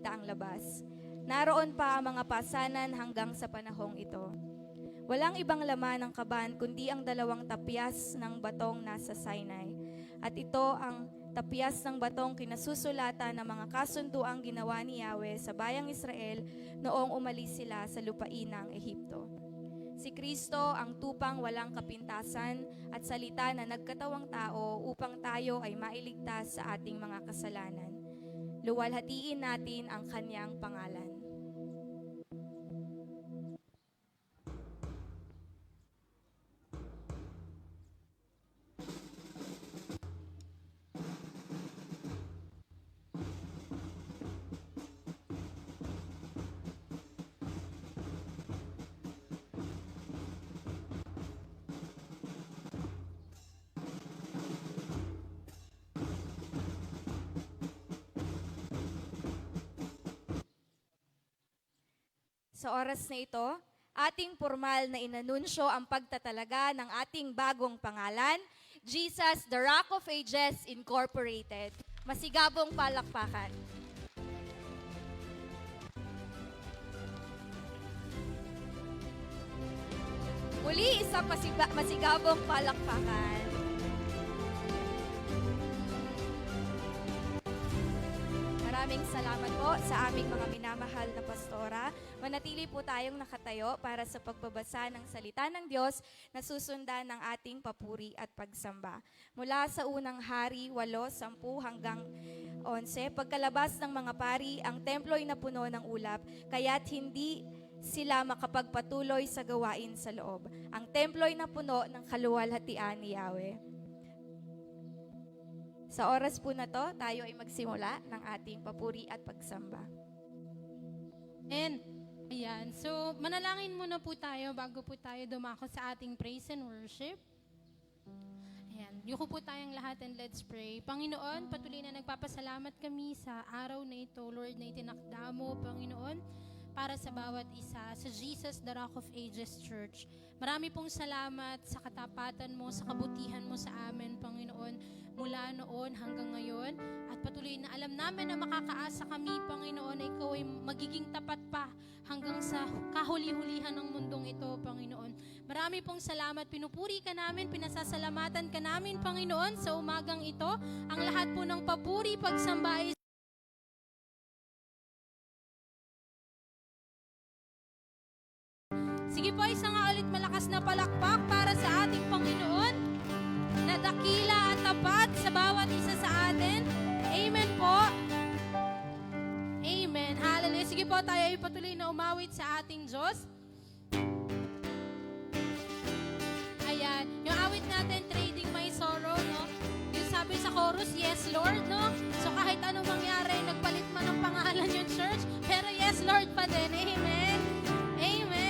makita ang labas. Naroon pa ang mga pasanan hanggang sa panahong ito. Walang ibang laman ng kaban kundi ang 2 tapyas ng batong nasa Sinai. At ito ang tapyas ng batong kinasusulatan ng mga kasunduang ginawa ni Yahweh sa bayang Israel noong umalis sila sa lupain ng Ehipto. Si Kristo ang tupang walang kapintasan at salita na nagkatawang tao upang tayo ay mailigtas sa ating mga kasalanan. Luwalhatiin natin ang kanyang pangalan. Sa oras na ito, ating formal na inanunsyo ang pagtatalaga ng ating bagong pangalan, Jesus, the Rock of Ages Incorporated. Masigabong palakpakan. Muli, isang masigabong palakpakan. Maraming salamat po sa aming mga minamahal na pastora. Manatili po tayong nakatayo para sa pagbabasa ng salita ng Diyos na susundan ng ating papuri at pagsamba. Mula sa unang hari, 8, 10 hanggang 11, pagkalabas ng mga pari, ang templo'y napuno ng ulap, kaya't hindi sila makapagpatuloy sa gawain sa loob. Ang templo'y napuno ng kaluwalhatian ni Yahweh. Sa oras po na to, tayo ay magsimula ng ating papuri at pagsamba. And, ayan. So, manalangin muna po tayo bago po tayo dumako sa ating praise and worship. Ayan. Yuko po tayong lahat and let's pray. Panginoon, patuloy na nagpapasalamat kami sa araw na ito, Lord, na itinakda mo, Panginoon, para sa bawat isa, sa Jesus, the Rock of Ages Church. Marami pong salamat sa katapatan mo, sa kabutihan mo sa amin, Panginoon, mula noon hanggang ngayon. At patuloy na alam namin na makakaasa kami, Panginoon, na ikaw ay magiging tapat pa hanggang sa kahuli-hulihan ng mundong ito, Panginoon. Marami pong salamat, pinupuri ka namin, pinasasalamatan ka namin, Panginoon, sa umagang ito. Ang lahat po ng papuri, pagsamba ay sige po, isang ulit malakas na palakpak para sa ating Panginoon na dakila at tapat sa bawat isa sa atin. Amen po. Amen. Hallelujah. Sige po, tayo ay patuloy na umawit sa ating Diyos. Ayan. Yung awit natin, Trading My Sorrow, no? Yung sabi sa chorus, Yes, Lord, no? So kahit anong mangyari, nagpalit man ng pangalan yung church, pero Yes, Lord pa din. Amen. Amen.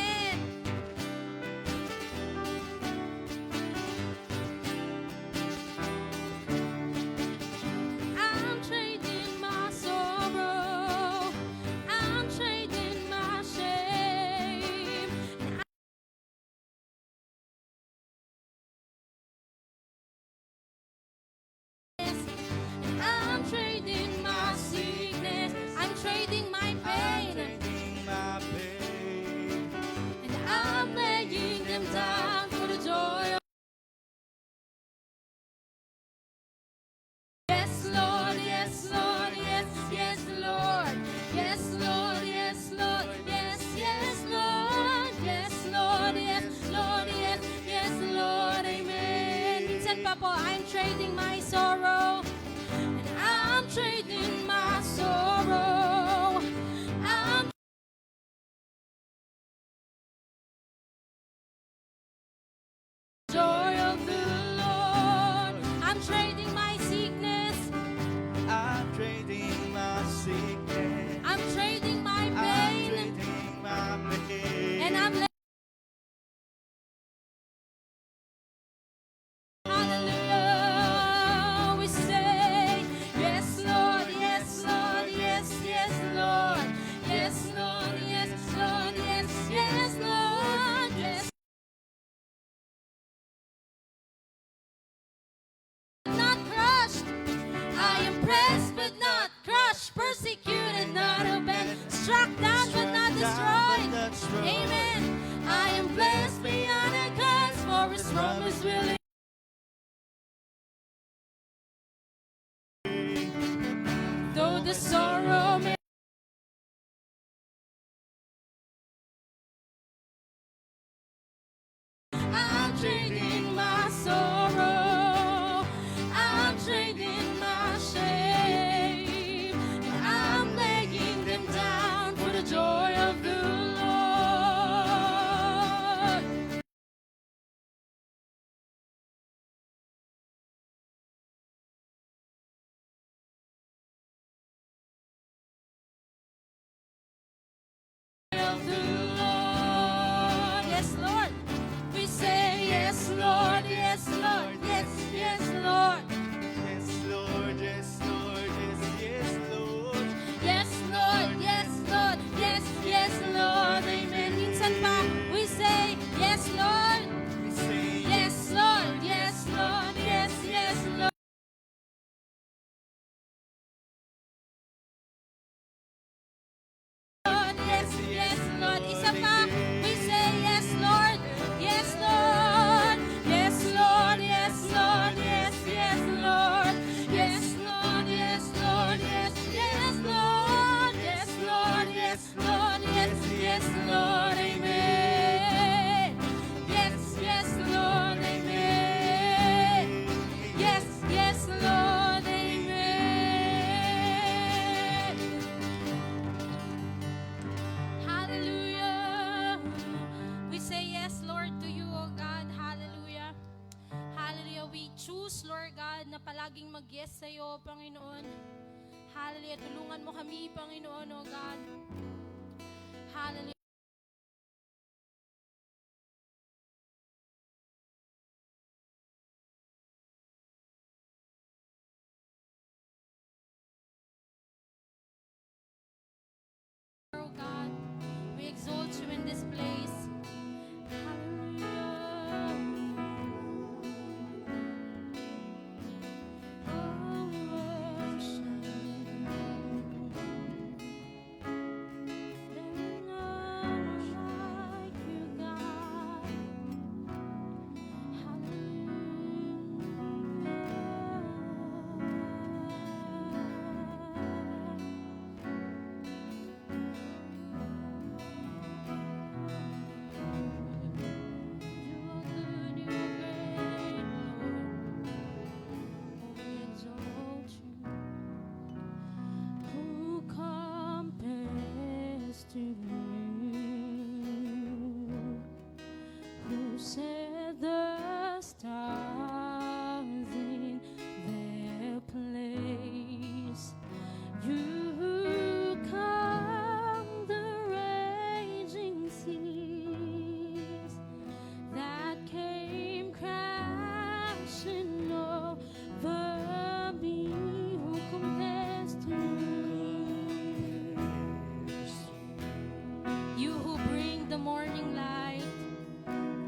I'm trading my sorrow, and I'm trading my sorrow. I'm joy of the Lord. I'm trading my sickness. I'm trading my sickness. I'm trading my pain. I'm trading my pain. And I'm persecuted. the sorrow may I'm trading my sorrow, I'm trading my shame, I'm laying them down for the joy of the Lord. Of the Lord. Yes, Lord. We say yes, Lord, yes, Lord, yes, yes, Lord. Yes, Lord, yes, Lord, yes, yes, Lord. Yes, Lord, yes, Lord, yes, yes, Lord. Amen. Minsan pa, we say yes, Lord. We say Yes, Lord, yes, Lord, yes, yes, Lord. Lord, yes, yes, Lord. Isa pa, we say yes, Lord, yes, Lord, yes, Lord, yes, Lord, yes, yes, Lord, yes, Lord, yes, Lord, yes, yes, Lord, yes, Lord, yes, Lord, yes, yes, Lord, amen. Yes, yes, Lord, amen. Yes, yes, Lord, amen. Hallelujah. We say yes, Lord, to you, O God. Hallelujah. Hallelujah. We choose, Lord God, na palaging mag-yes sa iyo, Panginoon. Hallelujah. Tulungan mo kami, Panginoon, O God. Hallelujah. Oh God, we exalt you in this place. Hallelujah. Oh, worship. There is no one like you, God. Hallelujah. Who compares to you? Who set the stars in their place? You calm the raging seas that came crashing over me. Who compares to you? Who bring the morning light,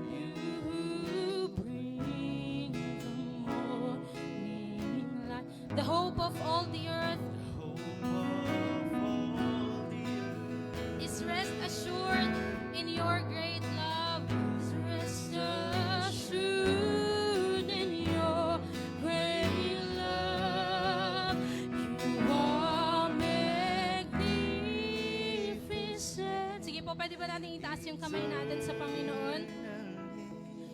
you who bring the morning light, the hope of all the earth hope of all the earth. is rest assured in your great love. Is rest assured in your great love. You are magnificent. Sige po, pwede ba natin itaas yung kamay natin sa Panginoon?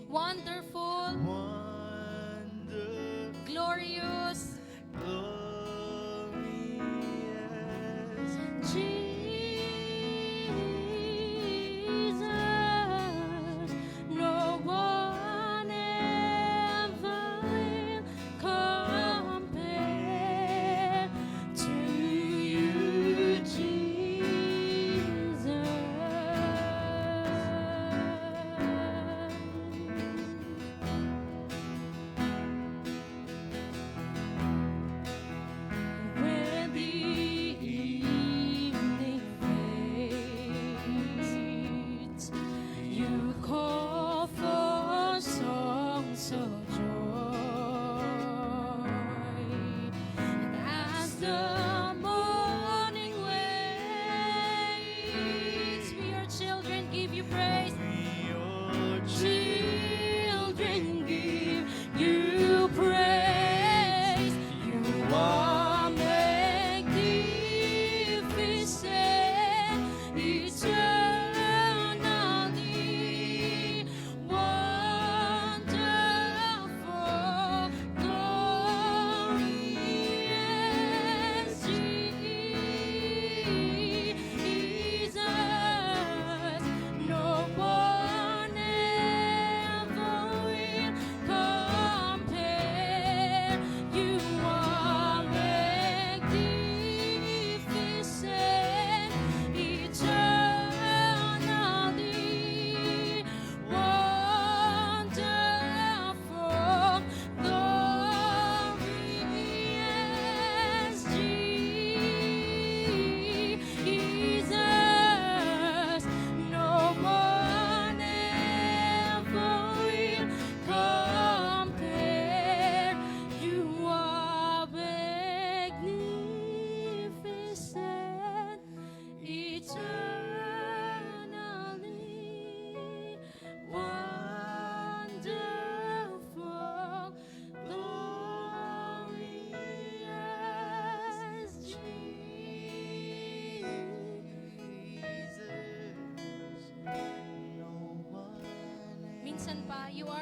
Wonderful, Wonderful, glorious, glorious. Jesus, no one ever will compare to you, Jesus.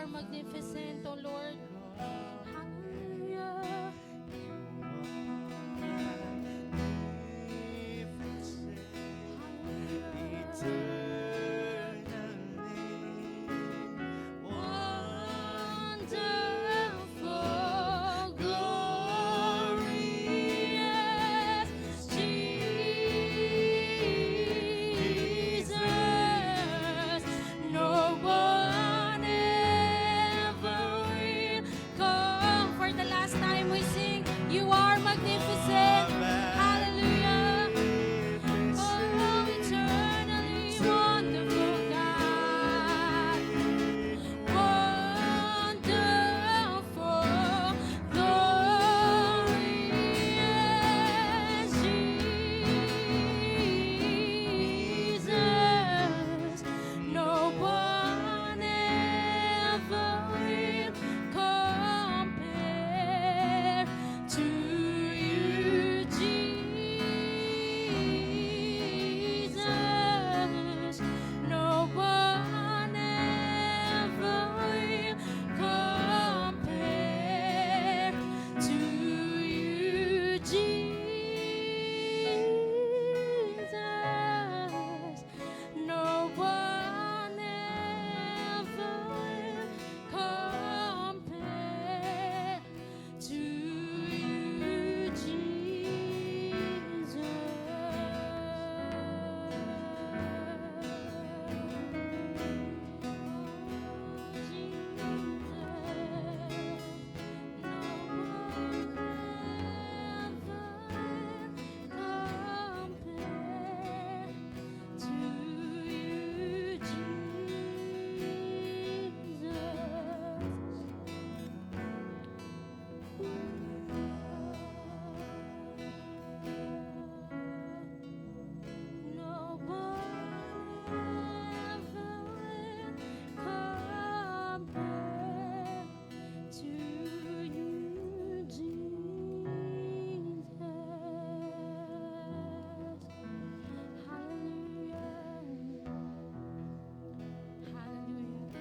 are magnificent, O Lord. Hallelujah. Wonderful, glorious Jesus, no one ever will come. For the last time we sing, you are magnificent. Hallelujah. Oh, eternally wonderful God. Wonderful, glorious Jesus, no one ever will compare to you, Jesus. No one ever will compare to you, Jesus. No one ever will compare to you, Jesus. No one ever will compare to you, Jesus. Hallelujah. Hallelujah.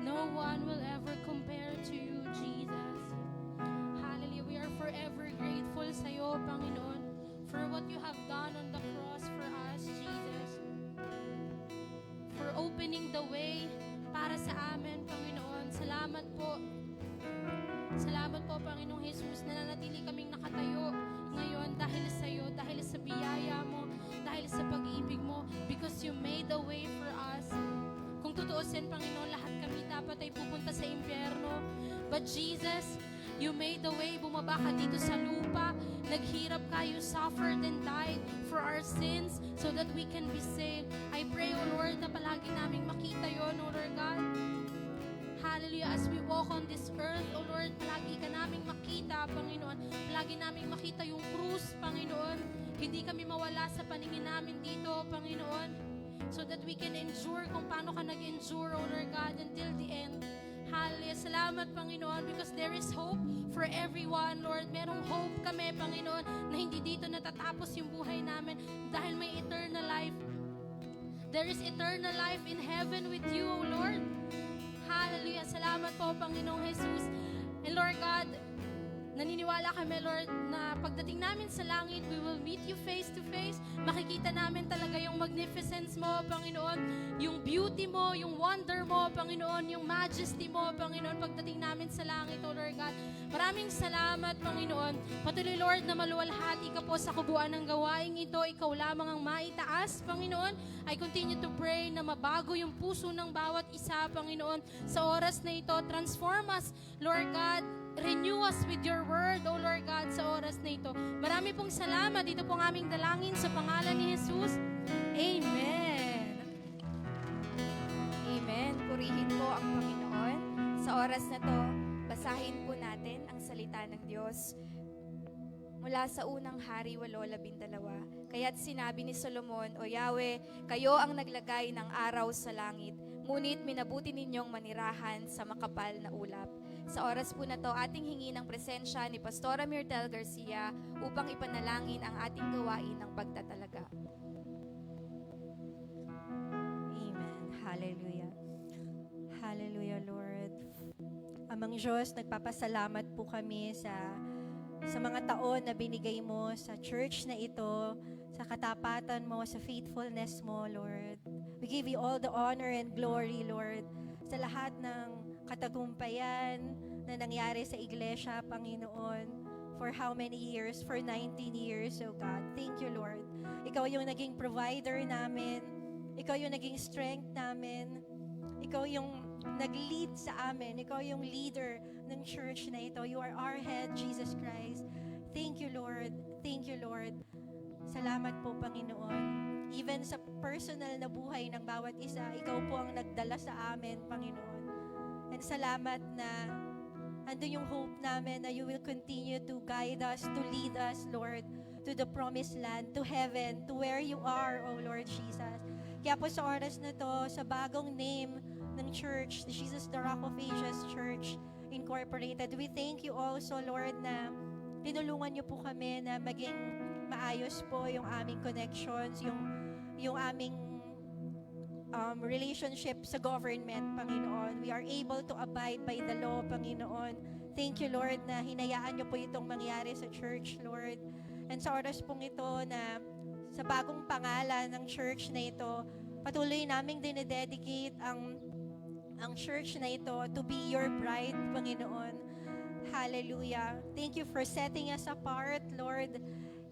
No one will ever compare to you, Jesus. Hallelujah. We are forever grateful sa iyo, Panginoon, for what you have done on the cross for us, Jesus. For opening the way para sa amin, Panginoon. Salamat po. Salamat po, Panginoong Jesus, na nanatili kaming nakatayo ngayon dahil sa iyo, dahil sa biyaya mo, dahil sa pag-ibig mo, because you made a way for us. Kung tutuusin, Panginoon, lahat kami dapat ay pupunta sa impyerno. But Jesus, you made the way, bumaba ka dito sa lupa, naghirap ka, you suffered and died for our sins so that we can be saved. I pray, O Lord, na palagi naming makita yon, O Lord God. Hallelujah. As we walk on this earth, O Lord, palagi ka naming makita, Panginoon. Palagi naming makita yung krus, Panginoon. Hindi kami mawala sa paningin namin dito, Panginoon. So that we can endure kung paano ka nag-endure, O Lord God, until the end. Hallelujah. Salamat, Panginoon, because there is hope for everyone, Lord. Merong hope kami, Panginoon, na hindi dito natatapos yung buhay namin dahil may eternal life. There is eternal life in heaven with you, O Lord. Hallelujah. Salamat po, Panginoong Jesus. And Lord God, naniniwala kami, Lord, na pagdating namin sa langit, we will meet you face to face. Makikita namin talaga yung magnificence mo, Panginoon. Yung beauty mo, yung wonder mo, Panginoon. Yung majesty mo, Panginoon. Pagdating namin sa langit, O Lord God. Maraming salamat, Panginoon. Patuloy, Lord, na maluwalhati ka po sa kabuuan ng gawaing ito. Ikaw lamang ang maitaas, Panginoon. I continue to pray na mabago yung puso ng bawat isa, Panginoon. Sa oras na ito, transform us, Lord God. Renew us with your word, O Lord God, sa oras na ito. Marami pong salamat. Ito pong aming dalangin sa pangalan ni Jesus. Amen. Amen. Purihin po ang Panginoon. Sa oras na to, basahin po natin ang salita ng Diyos. Mula sa unang hari 8:12. Kaya't sinabi ni Solomon, O Yahweh, kayo ang naglagay ng araw sa langit, ngunit minabuti ninyong manirahan sa makapal na ulap. Sa oras po na to, ating hingi ng presensya ni Pastora Myrtle Garcia upang ipanalangin ang ating gawain ng pagtatalaga. Amen. Hallelujah. Hallelujah, Lord. Amang Diyos, nagpapasalamat po kami sa mga taon na binigay mo sa church na ito, sa katapatan mo, sa faithfulness mo, Lord. We give you all the honor and glory, Lord, sa lahat ng katagumpayan na nangyari sa iglesia, Panginoon, for how many years? For 19 years, oh God. Thank you, Lord. Ikaw yung naging provider namin. Ikaw yung naging strength namin. Ikaw yung nag-lead sa amin. Ikaw yung leader ng church na ito. You are our head, Jesus Christ. Thank you, Lord. Thank you, Lord. Salamat po, Panginoon. Even sa personal na buhay ng bawat isa, ikaw po ang nagdala sa amin, Panginoon. And salamat na andun yung hope namin na you will continue to guide us, to lead us, Lord, to the promised land, to heaven, to where you are, O Lord Jesus. Kaya po sa oras na to, sa bagong name ng church, the Jesus the Rock of Ages Church Incorporated, we thank you also, Lord, na tinulungan niyo po kami na maging maayos po yung aming connections, yung aming relationship sa government, Panginoon. We are able to abide by the law, Panginoon. Thank you, Lord, na hinayaan niyo po itong mangyari sa church, Lord. And sa oras pong ito na sa bagong pangalan ng church na ito, patuloy naming dinededicate ang church na ito to be your bride, Panginoon. Hallelujah. Thank you for setting us apart, Lord.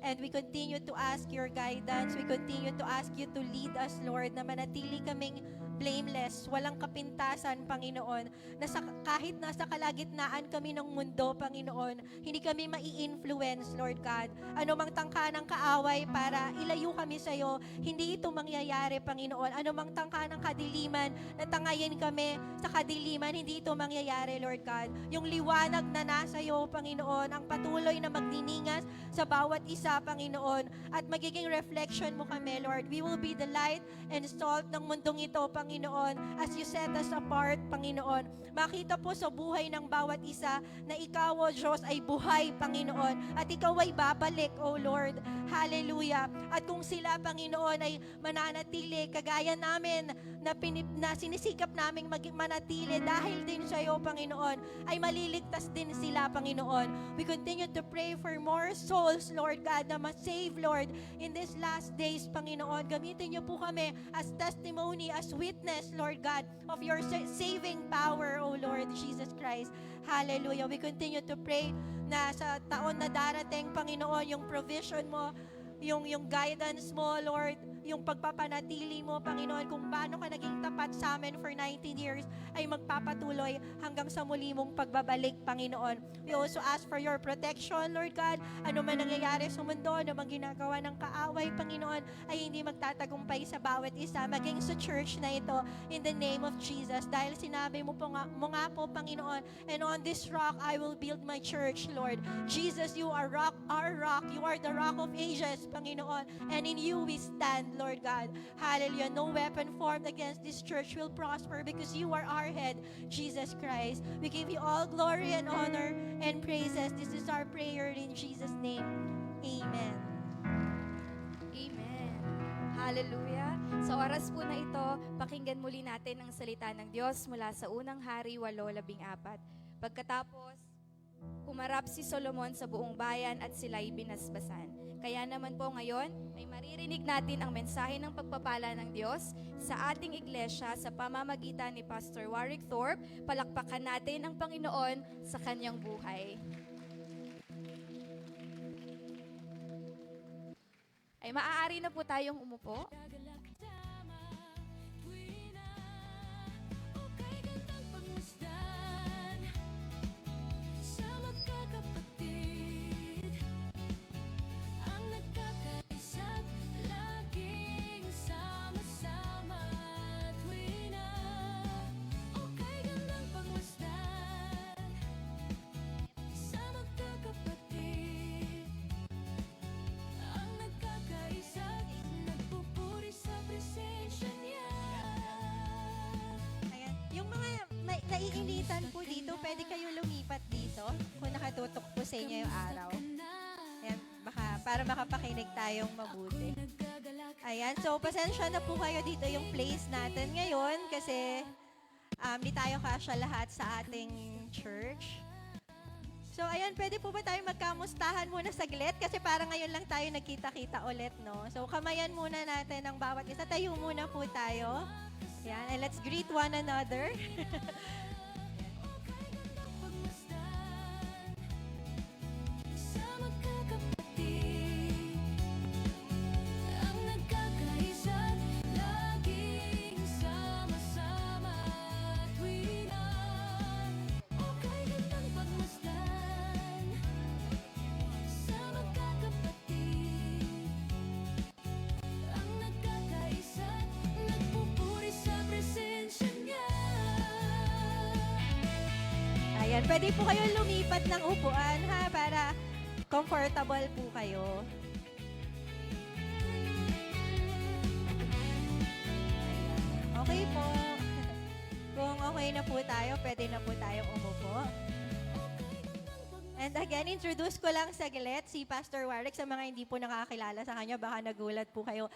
And we continue to ask your guidance. We continue to ask you to lead us, Lord, na manatili kaming blameless, walang kapintasan, Panginoon, na kahit nasa kalagitnaan kami ng mundo, Panginoon, hindi kami mai-influence, Lord God. Ano mang tangka ng kaaway para ilayo kami sa iyo, hindi ito mangyayari, Panginoon. Ano mang tangka ng kadiliman na tangayin kami sa kadiliman, hindi ito mangyayari, Lord God. Yung liwanag na nasa iyo, Panginoon, ang patuloy na magdiningas sa bawat isa, Panginoon, at magiging reflection mo kami, Lord. We will be the light and salt ng mundong ito, Panginoon, as you set us apart, Panginoon. Makita po sa buhay ng bawat isa na ikaw, O Diyos, ay buhay, Panginoon, at ikaw ay babalik, O Lord. Hallelujah. At kung sila, Panginoon, ay mananatili, kagaya namin, na sinisikap naming manatili dahil din sa iyo, Panginoon, ay maliligtas din sila, Panginoon. We continue to pray for more souls, Lord God, na ma-save, Lord, in these last days, Panginoon. Gamitin niyo po kami as testimony, as witness, Lord God, of your saving power, O Lord Jesus Christ. Hallelujah. We continue to pray na sa taon na darating, Panginoon, yung provision mo, yung guidance mo, Lord, yung pagpapanatili mo, Panginoon, kung paano ka naging tapat sa amin for 19 years, ay magpapatuloy hanggang sa muli mong pagbabalik, Panginoon. We also ask for your protection, Lord God. Ano man nangyayari sa mundo, ano man ginagawa ng kaaway, Panginoon, ay hindi magtatagumpay sa bawat isa, maging sa church na ito, in the name of Jesus. Dahil sinabi mo nga po, Panginoon, and on this rock, I will build my church, Lord. Jesus, you are our rock. You are the rock of ages, Panginoon. And in you we stand, Lord God. Hallelujah. No weapon formed against this church will prosper because you are our head, Jesus Christ. We give you all glory and honor and praises. This is our prayer in Jesus' name. Amen. Amen. Hallelujah. Sa oras po na ito, pakinggan muli natin ang salita ng Diyos mula sa unang hari 8:14. Pagkatapos, humarap si Solomon sa buong bayan at sila'y binasbasan. Kaya naman po ngayon, ay maririnig natin ang mensahe ng pagpapala ng Diyos sa ating iglesia sa pamamagitan ni Pastor Warwick Thorpe. Palakpakan natin ang Panginoon sa kanyang buhay. Ay maaari na po tayong umupo. Naiinitan po dito, pwede kayo lumipat dito kung nakatutok po sa inyo yung araw. Ayan, para makapakinig tayong mabuti. Ayan, so pasensya na po kayo dito yung place natin ngayon kasi di tayo kasya lahat sa ating church. So, ayun, pwede po ba tayo magkamustahan muna saglit? Kasi parang ngayon lang tayo nagkita-kita ulit, no? So, kamayan muna natin ang bawat isa. Tayo muna po tayo. Yan, and let's greet one another. Sa magkakapatid, ang nagkakaisa't laging sama-sama tuwingan. Okay gandang pagmasdan sa magkakapatid, ang nagkakaisa't nagpupuri sa presensya niya. Ayan, pwede po kayo lumipat ng upuan, ha? Para comfortable po kayo. Ayan. Okay po. Kung okay na po tayo, pwede na po tayong umupo. And again, introduce ko lang saglit si Pastor Warwick. Sa mga hindi po nakakilala sa kanya, baka nagulat po kayo.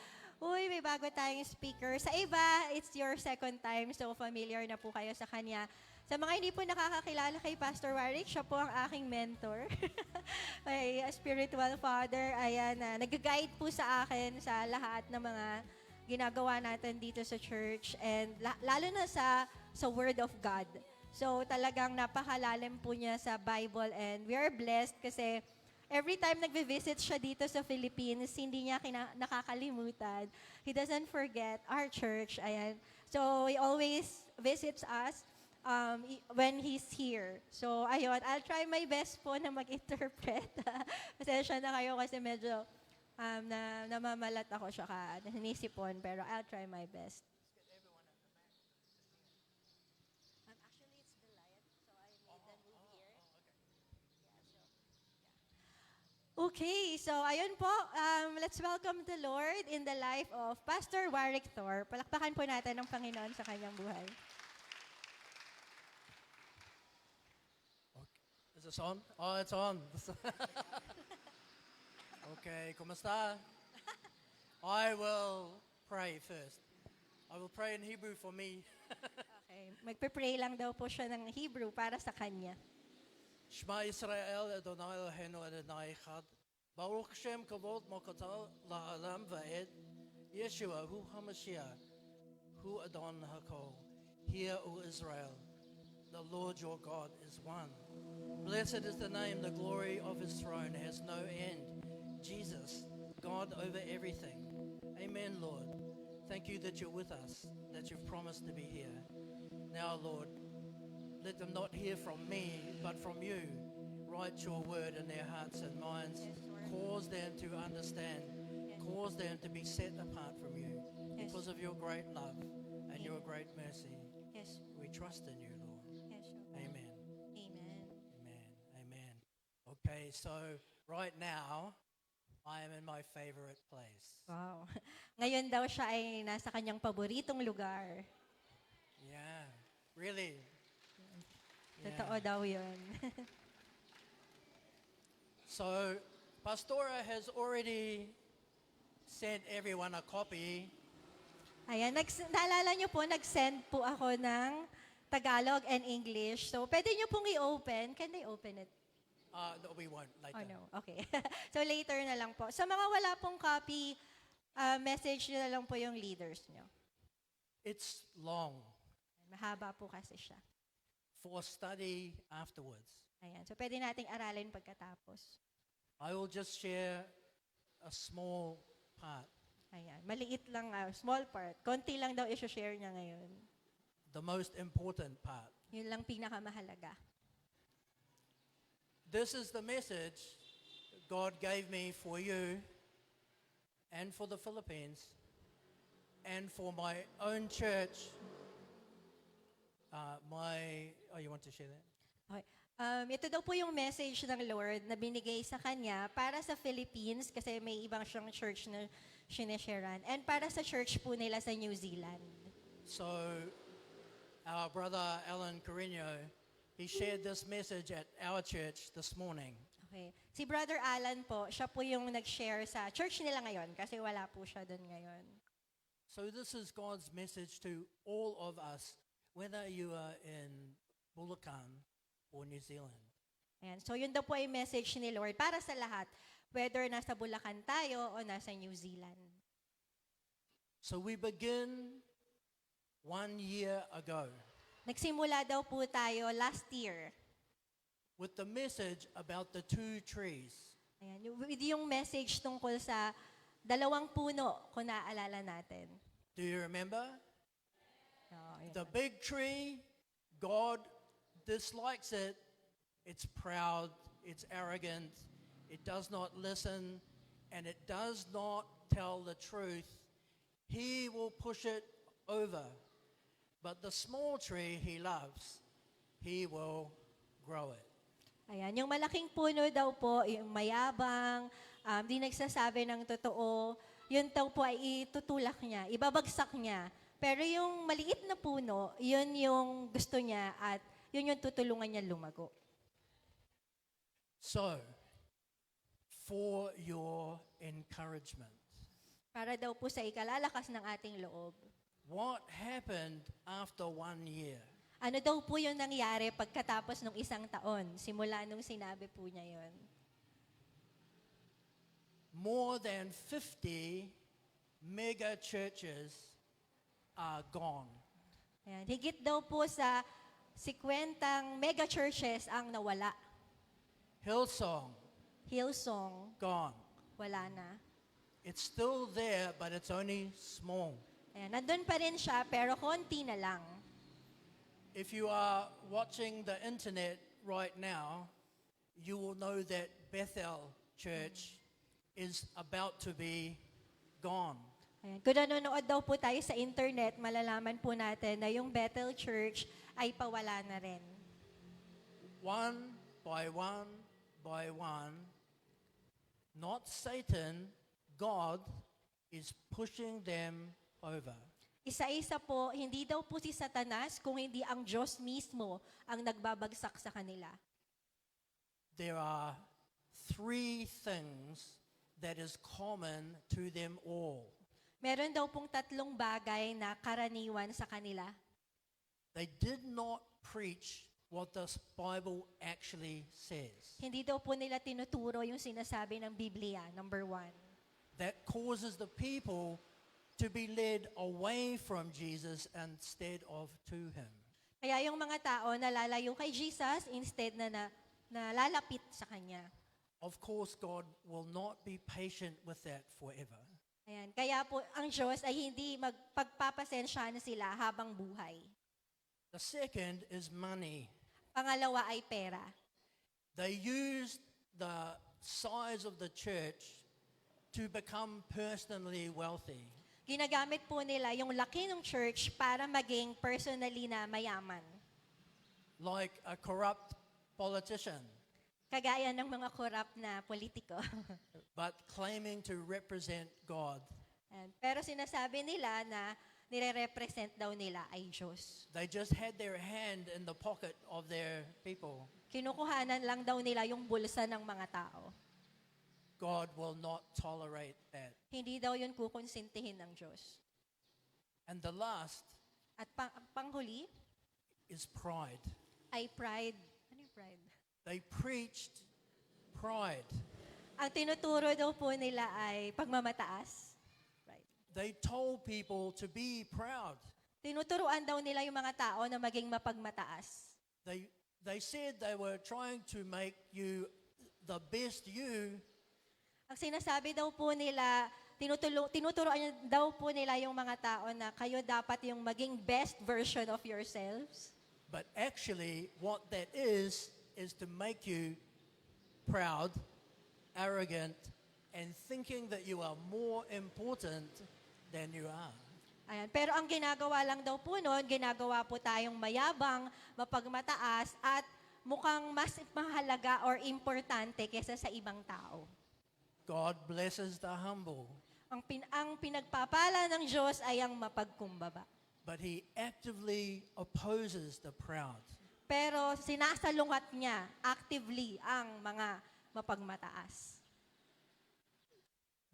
Uy, may bago tayong speaker. Sa iba, it's your second time, so familiar na po kayo sa kanya. Sa mga hindi po nakakakilala kay Pastor Warwick, siya po ang aking mentor. Ay, spiritual father. Ayan, nag-guide po sa akin sa lahat ng mga ginagawa natin dito sa church. And lalo na sa Word of God. So talagang napakalalim po niya sa Bible and we are blessed kasi every time nagvi-visit siya dito sa Philippines, hindi niya nakakalimutan. He doesn't forget our church. Ayan. So he always visits us when he's here. So ayun, I'll try my best po na mag-interpret. Pasensya na kayo kasi medyo namamalat ako siya nanisipon, pero I'll try my best. Okay, so ayun po, let's welcome the Lord in the life of Pastor Warwick Thor. Palakpakan po natin ang Panginoon sa kanyang buhay. Is this on? Oh, it's on. Okay, kumusta? I will pray first. I will pray in Hebrew for me. Okay, magpe-pray lang daw po siya ng Hebrew para sa kanya. Shema Yisrael, Adonai Eloheinu, Adonai Echad. Baruch Shem Kavod Mokotal La'alam Va'ed. Yeshua, Hu HaMashiach, Hu Adon HaKol. Hear, O Israel, the Lord your God is one. Blessed is the name, the glory of his throne has no end. Jesus, God over everything. Amen, Lord. Thank you that you're with us, that you've promised to be here. Now, Lord, let them not hear from me, but from you. Write your word in their hearts and minds. Yes, Lord. Cause them to understand. Yes. Cause them to be set apart from you. Yes. Because of your great love and Amen. your great mercy. Yes, We trust in you, Lord. yes, Lord. Amen. Amen. Amen. Amen. Okay, so right now, I am in my favorite place. Wow. Ngayon daw siya ay nasa kanyang paboritong lugar. Yeah, really. Totoo daw yun. So, Pastora has already sent everyone a copy. Ayan, naalala niyo po, nag-send po ako ng Tagalog and English. So, pwede niyo pong i-open. Can they open it? No, we won't later. Oh, no. Okay. So, later na lang po. Sa mga wala pong copy, message niyo na lang po yung leaders niyo. It's long Mahaba po kasi siya. for study afterwards. Ayan. So, pwede nating aralin pagkatapos. I will just share a small part. Ayan. Maliit lang, small part. Konti lang daw i-share niya ngayon. The most important part. Yun lang pinakamahalaga. This is the message God gave me for you and for the Philippines and for my own church. You want to share that? Okay. Ito daw po yung message ng Lord na binigay sa kanya para sa Philippines kasi may ibang siyang church na sinesharean and para sa church po nila sa New Zealand. So, our brother Alan Carino, he shared this message at our church this morning. Okay. Si Brother Alan po, siya po yung nag-share sa church nila ngayon kasi wala po siya doon ngayon. So this is God's message to all of us whether you are in Bulacan or New Zealand. Ayan. So yun daw po ay message ni Lord para sa lahat, whether nasa Bulacan tayo o nasa New Zealand. So we begin 1 year ago Nagsimula daw po tayo last year. with the message about the 2 trees. Ayan, with yung message tungkol sa dalawang puno, kung naaalala natin. Do you remember? Oh, ayan. The big tree, God dislikes it. It's proud, it's arrogant, it does not listen, and it does not tell the truth. He will push it over. But the small tree he loves, he will grow it. Ayan, yung malaking puno daw po, yung mayabang, di nagsasabi ng totoo, yun daw po ay itutulak niya, ibabagsak niya. Pero yung maliit na puno, yun yung gusto niya at yun yung tutulungan niya lumago. So, for your encouragement, Para daw po sa ikalalakas ng ating loob. what happened after 1 year? Ano daw po yung nangyari pagkatapos ng 1 taon, simula nung sinabi po niya yun? More than 50 mega churches are gone. Ayan, higit daw po sa 50 mega churches ang nawala. Hillsong, Hillsong, gone. wala na. It's still there, but it's only small. Ayan, nandun pa rin siya, pero konti na lang. If you are watching the internet right now, you will know that Bethel Church is about to be gone. Ayan, kung nanonood daw po tayo sa internet, malalaman po natin na yung Bethel Church ay pawala na rin. One by one, not Satan, God is pushing them over. Isa-isa po, hindi daw po si Satanas, kung hindi ang Diyos mismo ang nagbabagsak sa kanila. There are 3 things that is common to them all. Meron daw pong 3 bagay na karaniwan sa kanila. They did not preach what the Bible actually says. Hindi daw po nila tinuturo yung sinasabi ng Biblia, number 1. That causes the people to be led away from Jesus instead of to him. Kaya yung mga tao nalalayo kay Jesus instead na lalapit sa Kanya. Of course, God will not be patient with that forever. Ayan. Kaya po ang Diyos ay hindi magpagpapasensya na sila habang buhay. The second is money. Pangalawa ay pera. They used the size of the church to become personally wealthy. Ginagamit po nila yung laki ng church para maging personally na mayaman. Like a corrupt politician, Kagaya ng mga corrupt na politiko. but claiming to represent God. Ayan. Pero sinasabi nila na nire-represent daw nila ay Diyos. They just had their hand in the pocket of their people. Kinukuhanan lang daw nila yung bulsa ng mga tao. God will not tolerate that. Hindi daw yun kukonsintihin ng Diyos. And the last At panghuli is pride. ay pride. Ano yung pride? They preached pride. Ang tinuturo daw po nila ay pagmamataas. Pride. They told people to be proud. Tinuturuan daw nila yung mga tao na maging mapagmataas. They said they were trying to make you the best you, Ang sinasabi daw po nila, tinuturuan daw po nila yung mga tao na kayo dapat yung maging best version of yourselves. but actually what that is to make you proud, arrogant, and thinking that you are more important than you are. Ayan. Pero ang ginagawa lang daw po noon, ginagawa po tayong mayabang, mapagmataas, at mukhang mas mahalaga or importante kesa sa ibang tao. God blesses the humble, Ang pinagpapala ng Diyos ay ang mapagkumbaba. but he actively opposes the proud. Pero sinasalungat niya actively ang mga mapagmataas.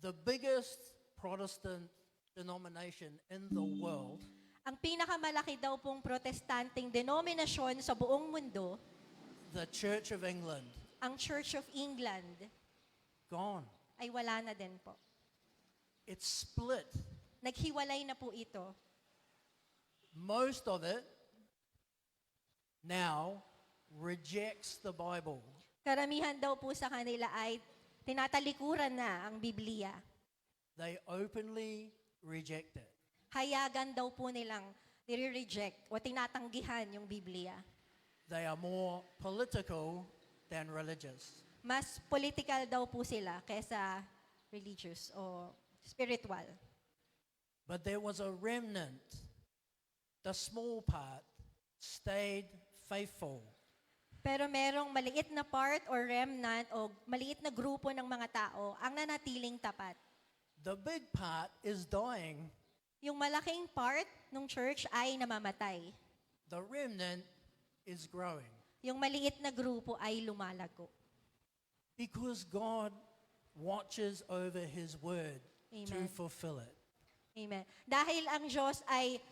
The biggest Protestant denomination in the world Ang pinakamalaki daw pong protestanteng denominasyon sa buong mundo, the Church of England, ang Church of England, gone. ay wala na din po. It's split. Naghiwalay na po ito. Most of it now rejects the Bible. Karamihan daw po sa kanila ay tinatalikuran na ang Biblia. They openly reject it. Hayagan daw po nilang nire-reject o tinatanggihan yung Biblia. They are more political than religious. Mas political daw po sila kaysa religious o spiritual. But there was a remnant. The small part stayed faithful. Pero merong maliit na part or remnant o maliit na grupo ng mga tao ang nanatiling tapat. The big part is dying. Yung malaking part ng church ay namamatay. The remnant is growing. Yung maliit na grupo ay lumalago. Because God watches over His word to Amen. fulfill it. Amen. Dahil ang Diyos ay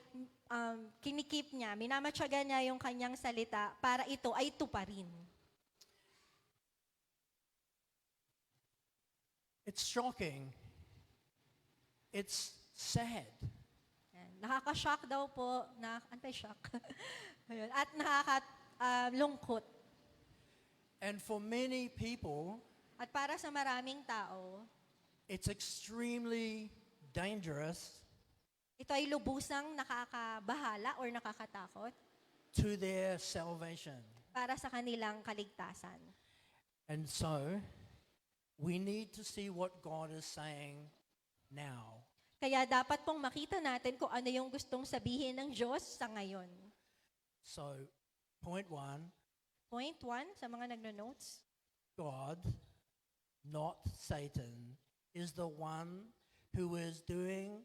kinikip niya, minamatyaga niya yung kanyang salita para ito ay tuparin. It's shocking. It's sad. Yan. Nakaka-shock daw po, anti-shock. Ayun. At nakaka-lungkot. And for many people, At para sa maraming tao, it's extremely dangerous ito ay lubusang nakakabahala or nakakatakot to their salvation. para sa kanilang kaligtasan. And so, we need to see what God is saying now. Kaya dapat pong makita natin kung ano yung gustong sabihin ng Diyos sa ngayon. So, point 1, Point 1, sa mga nagno-notes, God, not Satan, is the one who is doing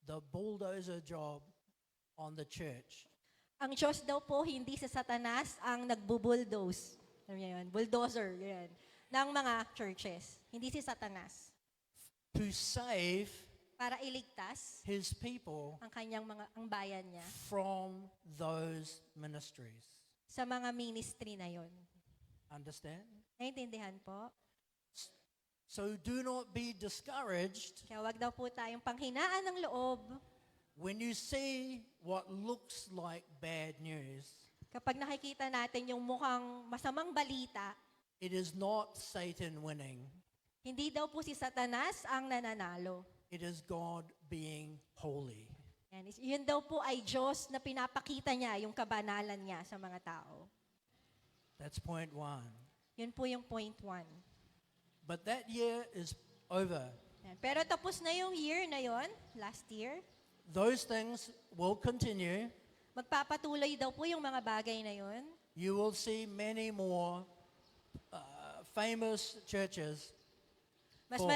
the bulldozer job on the church. ang Diyos daw po hindi sa Satanas ang nagbubulldoze. Ano yun? Bulldozer, yun. Ng mga churches. Hindi si Satanas. To save Para iligtas his people ang kanyang ang bayan niya from those ministries. sa mga ministry na yon. Understand? Naintindihan po? So do not be discouraged Kaya wag daw po tayong panghinaan ng loob when you see what looks like bad news. kapag nakikita natin yung mukhang masamang balita. It is not Satan winning. Hindi daw po si Satanas ang nananalo. It is God being holy. Yan, yun daw po ay Diyos na pinapakita niya yung kabanalan niya sa mga tao. That's point 1. Yun po yung point 1. But that year is over. Yan. Pero tapos na yung year na yon, last year. Those things will continue. Magpapatuloy daw po yung mga bagay na yon. You will see many more famous churches. Mas, Oh.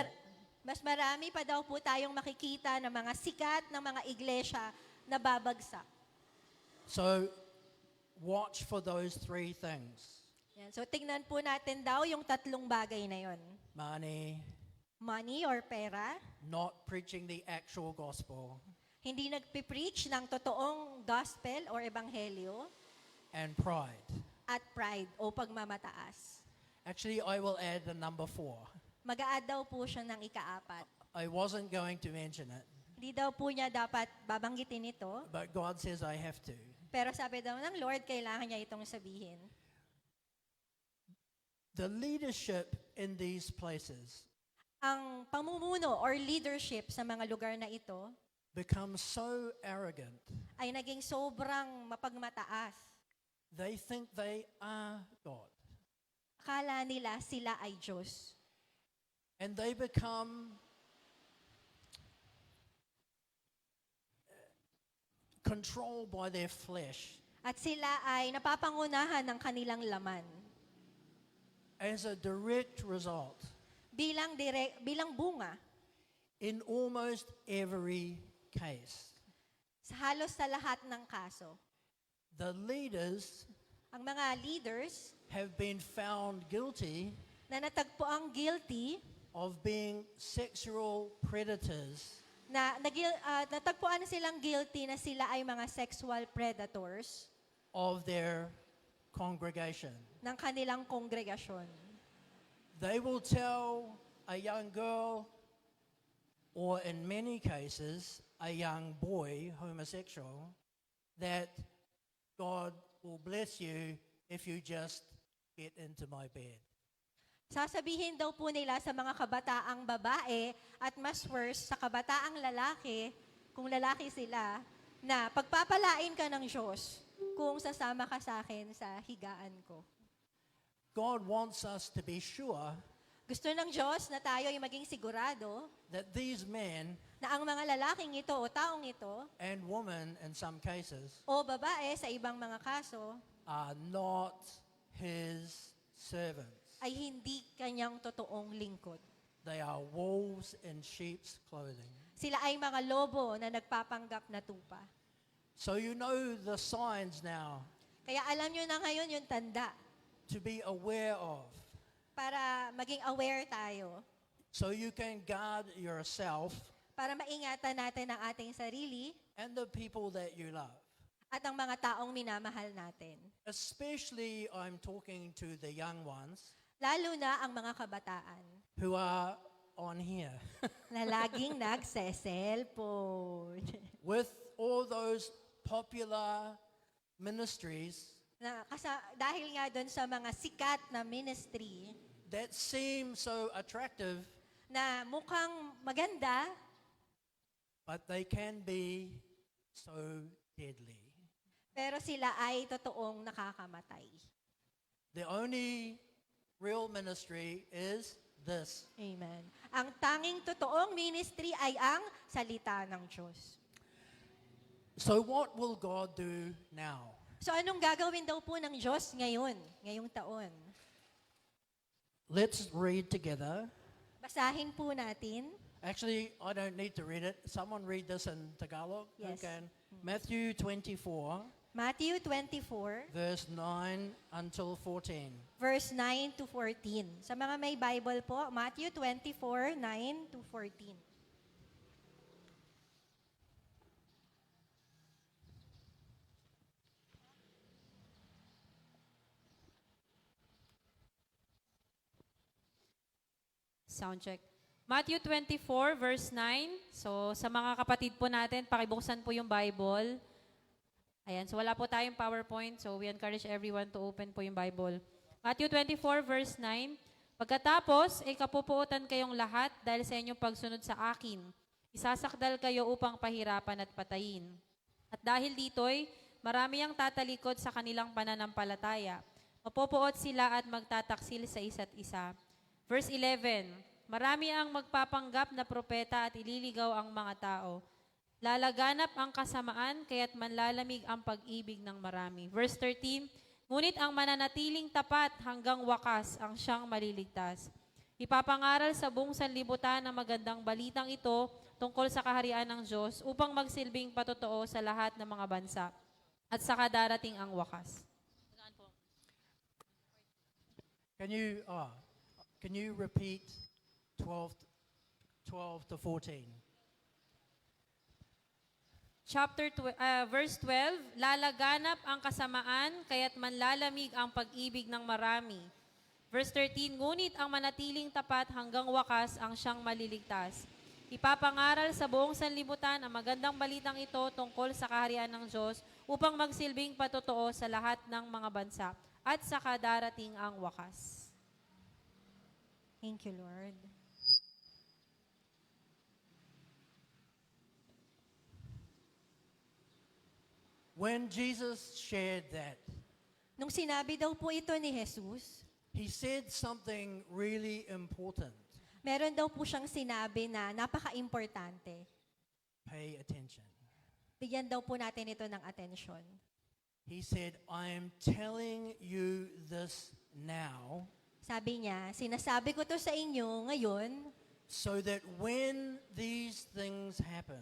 mas marami pa daw po tayong makikita ng mga sikat ng mga iglesia na babagsak. So watch for those 3 things. Yan. So tingnan po natin daw yung tatlong bagay na yon. Money, Money or pera, not preaching the actual gospel, hindi nagpipreach ng totoong gospel or ebanghelyo, and pride. at pride o pagmamataas. Actually, I will add the number 4. Mag-a-add daw po siya ng ikaapat. I wasn't going to mention it, Hindi daw po niya dapat babanggitin ito, but God says I have to. pero sabi daw ng Lord, kailangan niya itong sabihin. The leadership in these places Ang pamumuno or leadership sa mga lugar na ito becomes so arrogant. ay naging sobrang mapagmataas. They think they are God. Akala nila sila ay Diyos. And they become controlled by their flesh. At sila ay napapangunahan ng kanilang laman. As a direct result, Bilang bunga, in almost every case, sa halos sa lahat ng kaso, the leaders ang mga leaders have been found guilty na natagpo ang guilty of being sexual predators natagpuan na silang guilty na sila ay mga sexual predators of their congregation. ng kanilang kongregasyon. They will tell a young girl, or in many cases, a young boy, homosexual, that God will bless you if you just get into my bed. Sasabihin daw po nila sa mga kabataang babae at mas worse sa kabataang lalaki, kung lalaki sila, na pagpapalain ka ng Diyos kung sasama ka sa akin sa higaan ko. God wants us to be sure Gusto ng Diyos na tayo ay maging sigurado that these men na ang mga lalaking ito o taong ito and women in some cases o babae sa ibang mga kaso are not his servants. ay hindi kanyang totoong lingkod. They are wolves in sheep's clothing. Sila ay mga lobo na nagpapanggap na tupa. So you know the signs now Kaya alam nyo na ngayon yung tanda to be aware of, para maging aware tayo, so you can guard yourself para maingatan natin ang ating sarili and the people that you love. at ang mga taong minamahal natin. Especially, I'm talking to the young ones Lalo na ang mga kabataan who are on here na laging nagse-cellphone. with all those popular ministries Dahil nga doon sa mga sikat na ministry that seem so attractive, na mukhang maganda, but they can be so deadly. pero sila ay totoong nakakamatay. The only real ministry is this. Amen. Ang tanging totoong ministry ay ang salita ng Diyos. So what will God do now? So anong gagawin daw po ng Diyos ngayong taon? Let's read together. Basahin po natin. Actually, I don't need to read it. Someone read this in Tagalog. Who Yes. can? Matthew 24, Matthew 24, verse 9 until 14. verse 9 to 14. Sa mga may Bible po, Matthew 24, 9 to 14. Sound check. Matthew 24, verse 9. So, sa mga kapatid po natin, pakibuksan po yung Bible. Ayan, so wala po tayong PowerPoint, so we encourage everyone to open po yung Bible. Matthew 24, verse 9. Pagkatapos, ay kapupuotan kayong lahat dahil sa inyong pagsunod sa akin. Isasakdal kayo upang pahirapan at patayin. At dahil dito'y, marami ang tatalikod sa kanilang pananampalataya. Mapupuot sila at magtataksil sa isa't isa. Verse 11, marami ang magpapanggap na propeta at ililigaw ang mga tao. Lalaganap ang kasamaan, kaya't manlalamig ang pag-ibig ng marami. Verse 13, ngunit ang mananatiling tapat hanggang wakas ang siyang maliligtas. Ipapangaral sa buong sanlibutan ang magandang balitang ito tungkol sa kaharian ng Diyos upang magsilbing patotoo sa lahat ng mga bansa at saka darating ang wakas. Can you repeat 12 to 14? Verse 12, lalaganap ang kasamaan, kaya't manlalamig ang pag-ibig ng marami. Verse 13, ngunit ang manatiling tapat hanggang wakas ang siyang maliligtas. Ipapangaral sa buong sanlibutan ang magandang balitang ito tungkol sa kaharian ng Diyos upang magsilbing patotoo sa lahat ng mga bansa at saka darating ang wakas. Thank you, Lord. When Jesus shared that, Nung sinabi daw po ito ni Jesus, he said something really important. meron daw po siyang sinabi na napaka-importante. Pay attention. Bigyan daw po natin ito ng atensyon. He said, I am telling you this now Sabi niya, sinasabi ko to sa inyo ngayon so that when these things happen,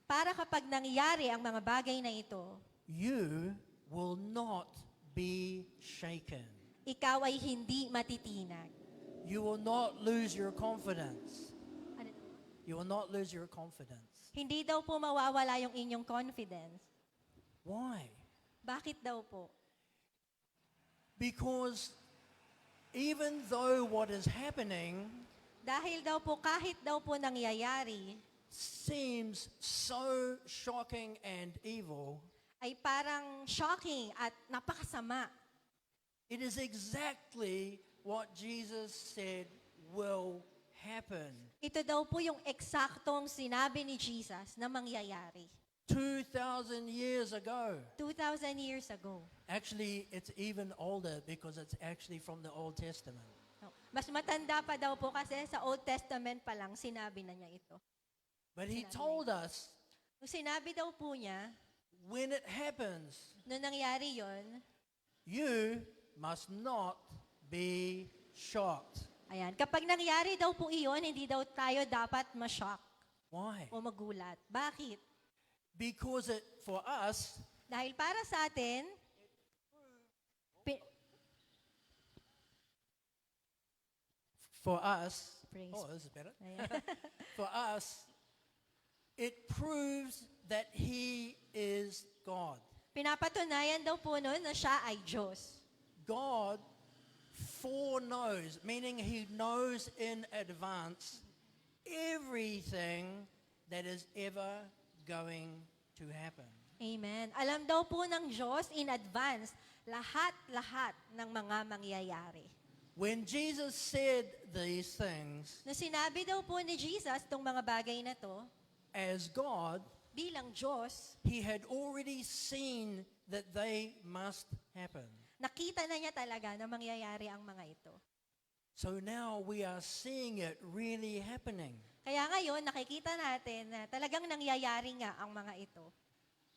para kapag nangyari ang mga bagay na ito, you will not be shaken. ikaw ay hindi matitinag. You will not lose your confidence. Ano? You will not lose your confidence. Hindi daw po mawawala yung inyong confidence. Why? Bakit daw po? Because even though what is happening Dahil daw po kahit daw po nangyayari, seems so shocking and evil, ay parang shocking at napakasama. it is exactly what Jesus said will happen. Ito daw po yung eksaktong sinabi ni Jesus na mangyayari 2,000 years ago. 2,000 years ago. Actually, it's even older because it's actually from the Old Testament. No, mas matanda pa daw po kasi sa Old Testament pa lang sinabi na niya ito. But he Sinabi told us Nung sinabi daw po niya, when it happens, nung nangyari yon, you must not be shocked. ayan, kapag nangyari daw po iyon, hindi daw tayo dapat ma-shock Why? o magulat. Bakit? Because for us, Dahil para sa atin, pi- for us, Praise. oh, this is better. ayan. For us, it proves that He is God. Pinapatunayan daw po nun na siya ay Diyos. God foreknows, meaning He knows in advance everything that is ever going to happen. Amen. Alam daw po ng Diyos in advance lahat-lahat ng mga mangyayari. When Jesus said these things, Na sinabi daw po ni Jesus tong mga bagay na to, as God, bilang Diyos, He had already seen that they must happen. nakita na niya talaga na mangyayari ang mga ito. So now we are seeing it really happening. Kaya ngayon, nakikita natin na talagang nangyayari nga ang mga ito.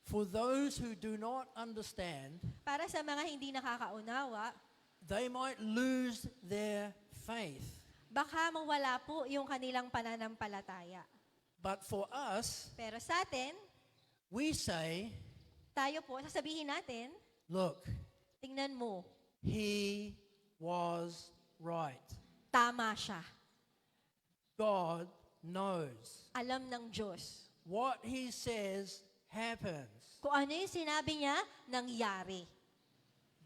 For those who do not understand, Para sa mga hindi nakakaunawa, they might lose their faith. baka mawala po yung kanilang pananampalataya. But for us, Pero sa atin, we say, tayo po, sasabihin natin, look, tingnan mo, He was right. tama siya. God knows. Alam ng Diyos. What He says happens. Kung ano yung sinabi niya, nangyari.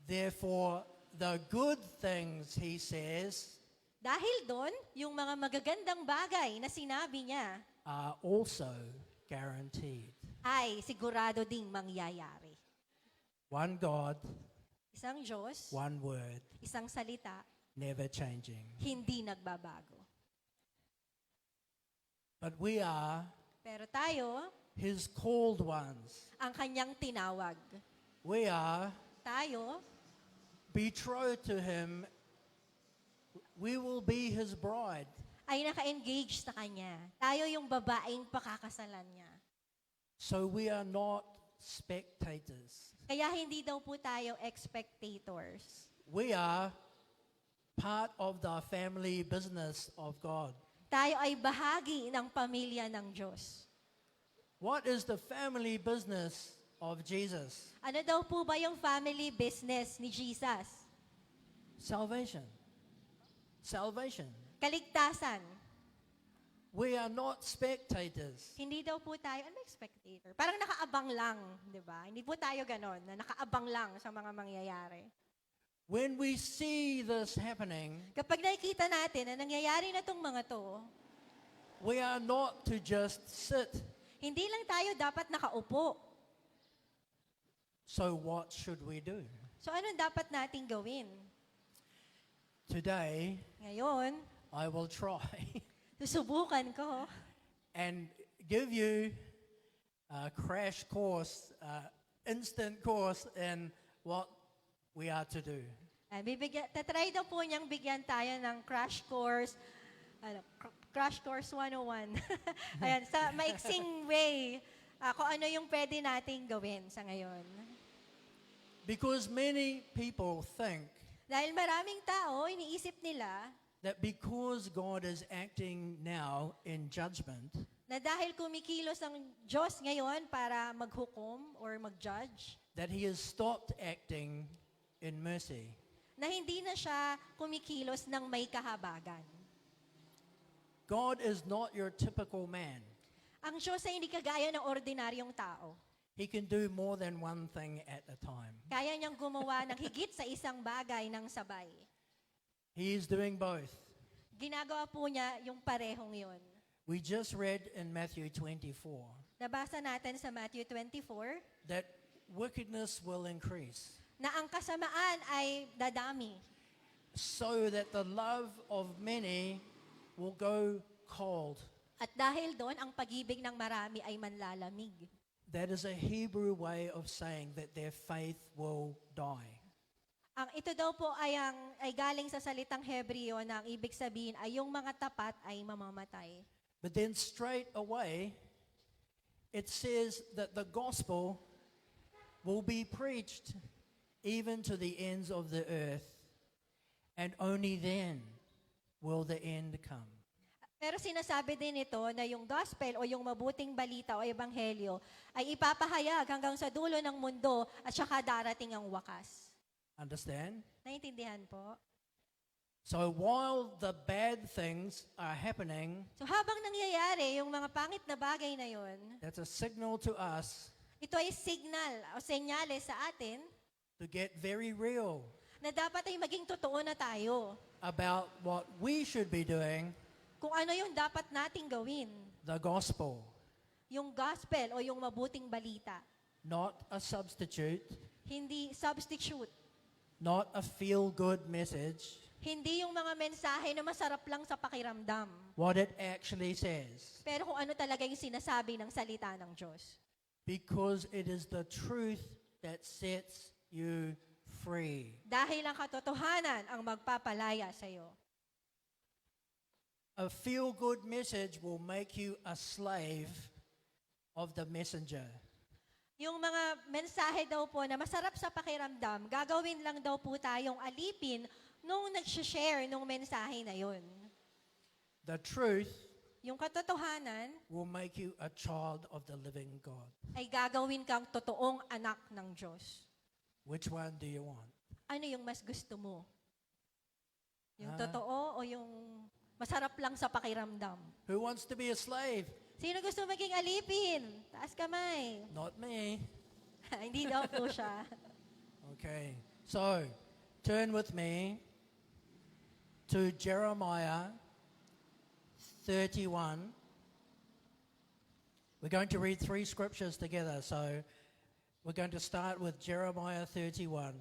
Therefore, the good things He says Dahil doon, yung mga magagandang bagay na sinabi niya are also guaranteed. ay sigurado ding mangyayari. One God, Isang Diyos, one word, isang salita, never changing. hindi nagbabago. But we are Pero tayo, His called ones. ang kanyang tinawag. We are Tayo, betrothed to Him. We will be His bride. ay naka-engage sa kanya. Tayo yung babaeng pakakasalan niya. So we are not spectators. Kaya hindi daw po tayo spectators. We are part of the family business of God. Tayo ay bahagi ng pamilya ng Diyos. What is the family business of Jesus? Ano daw po ba yung family business ni Jesus? Salvation. Salvation. Kaligtasan. We are not spectators. Hindi daw po tayo, ano spectator? Parang nakaabang lang, di ba? Hindi po tayo ganon, na nakaabang lang sa mga mangyayari. When we see this happening, Kapag nakikita natin na nangyayari na tong mga to, we are not to just sit. hindi lang tayo dapat nakaupo. So what should we do? So anong dapat nating gawin? Today, Ngayon, I will try susubukan ko and give you a crash course, instant course in what we are to do. tatry daw po niyang bigyan tayo ng crash course, crash course 101. Ayan, sa maiksing way, kung ano yung pwede nating gawin sa ngayon. Because many people think Dahil maraming tao, iniisip nila that because God is acting now in judgment, na dahil kumikilos ang Diyos ngayon para maghukom or mag-judge, that He has stopped acting in mercy. na hindi na siya kumikilos ng may kahabagan. God is not your typical man. Ang Diyos ay hindi kagaya ng ordinaryong tao. He can do more than one thing at a time. Kaya niyang gumawa ng higit sa isang bagay ng sabay. He is doing both. Ginagawa po niya yung parehong yon. We just read in Matthew 24 Nabasa natin sa Matthew 24 that wickedness will increase, na ang kasamaan ay dadami. so that the love of many will go cold. At dahil doon, ang pag-ibig ng marami ay manlalamig. That is a Hebrew way of saying that their faith will die. Ang ito daw po ay galing sa salitang Hebreo na ang ibig sabihin ay yung mga tapat ay mamamatay. But then straight away, it says that the gospel will be preached even to the ends of the earth, and only then will the end come. Pero sinasabi din ito na yung gospel o yung mabuting balita o ebanghelyo ay ipapahayag hanggang sa dulo ng mundo at saka darating ang wakas. Understand? Naintindihan po? So while the bad things are happening, So habang nangyayari yung mga pangit na bagay na yon, that's a signal to us ito ay signal o senyales sa atin to get very real na dapat ay maging totoo na tayo about what we should be doing, kung ano yung dapat nating gawin. the gospel, Yung gospel o yung mabuting balita. not a substitute, Hindi substitute. not a feel-good message, Hindi yung mga mensahe na masarap lang sa pakiramdam. what it actually says. Pero kung ano talaga yung sinasabi ng salita ng Diyos. Because it is the truth that sets you free. Dahil ang katotohanan ang magpapalaya sa iyo. A feel-good message will make you a slave of the messenger. Yung mga mensahe daw po na masarap sa pakiramdam, gagawin lang daw po tayong alipin nung nag-share nung mensahe na yun. The truth Yung katotohanan will make you a child of the living God. ay gagawin kang totoong anak ng Diyos. Which one do you want? Ano yung mas gusto mo? Yung Ah. totoo o yung masarap lang sa pakiramdam? Who wants to be a slave? Sino gusto maging alipin? Taas kamay. Not me. Hindi daw po siya. Okay. So, turn with me to Jeremiah 31. We're going to read 3 scriptures together. So, we're going to start with Jeremiah 31,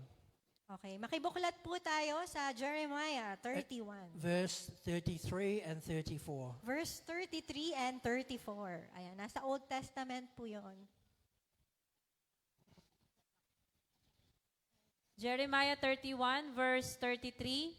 Okay, makibuklat po tayo sa Jeremiah 31. verse 33 and 34. Verse 33 and 34. Ayan, nasa Old Testament po yon. Jeremiah 31 verse 33,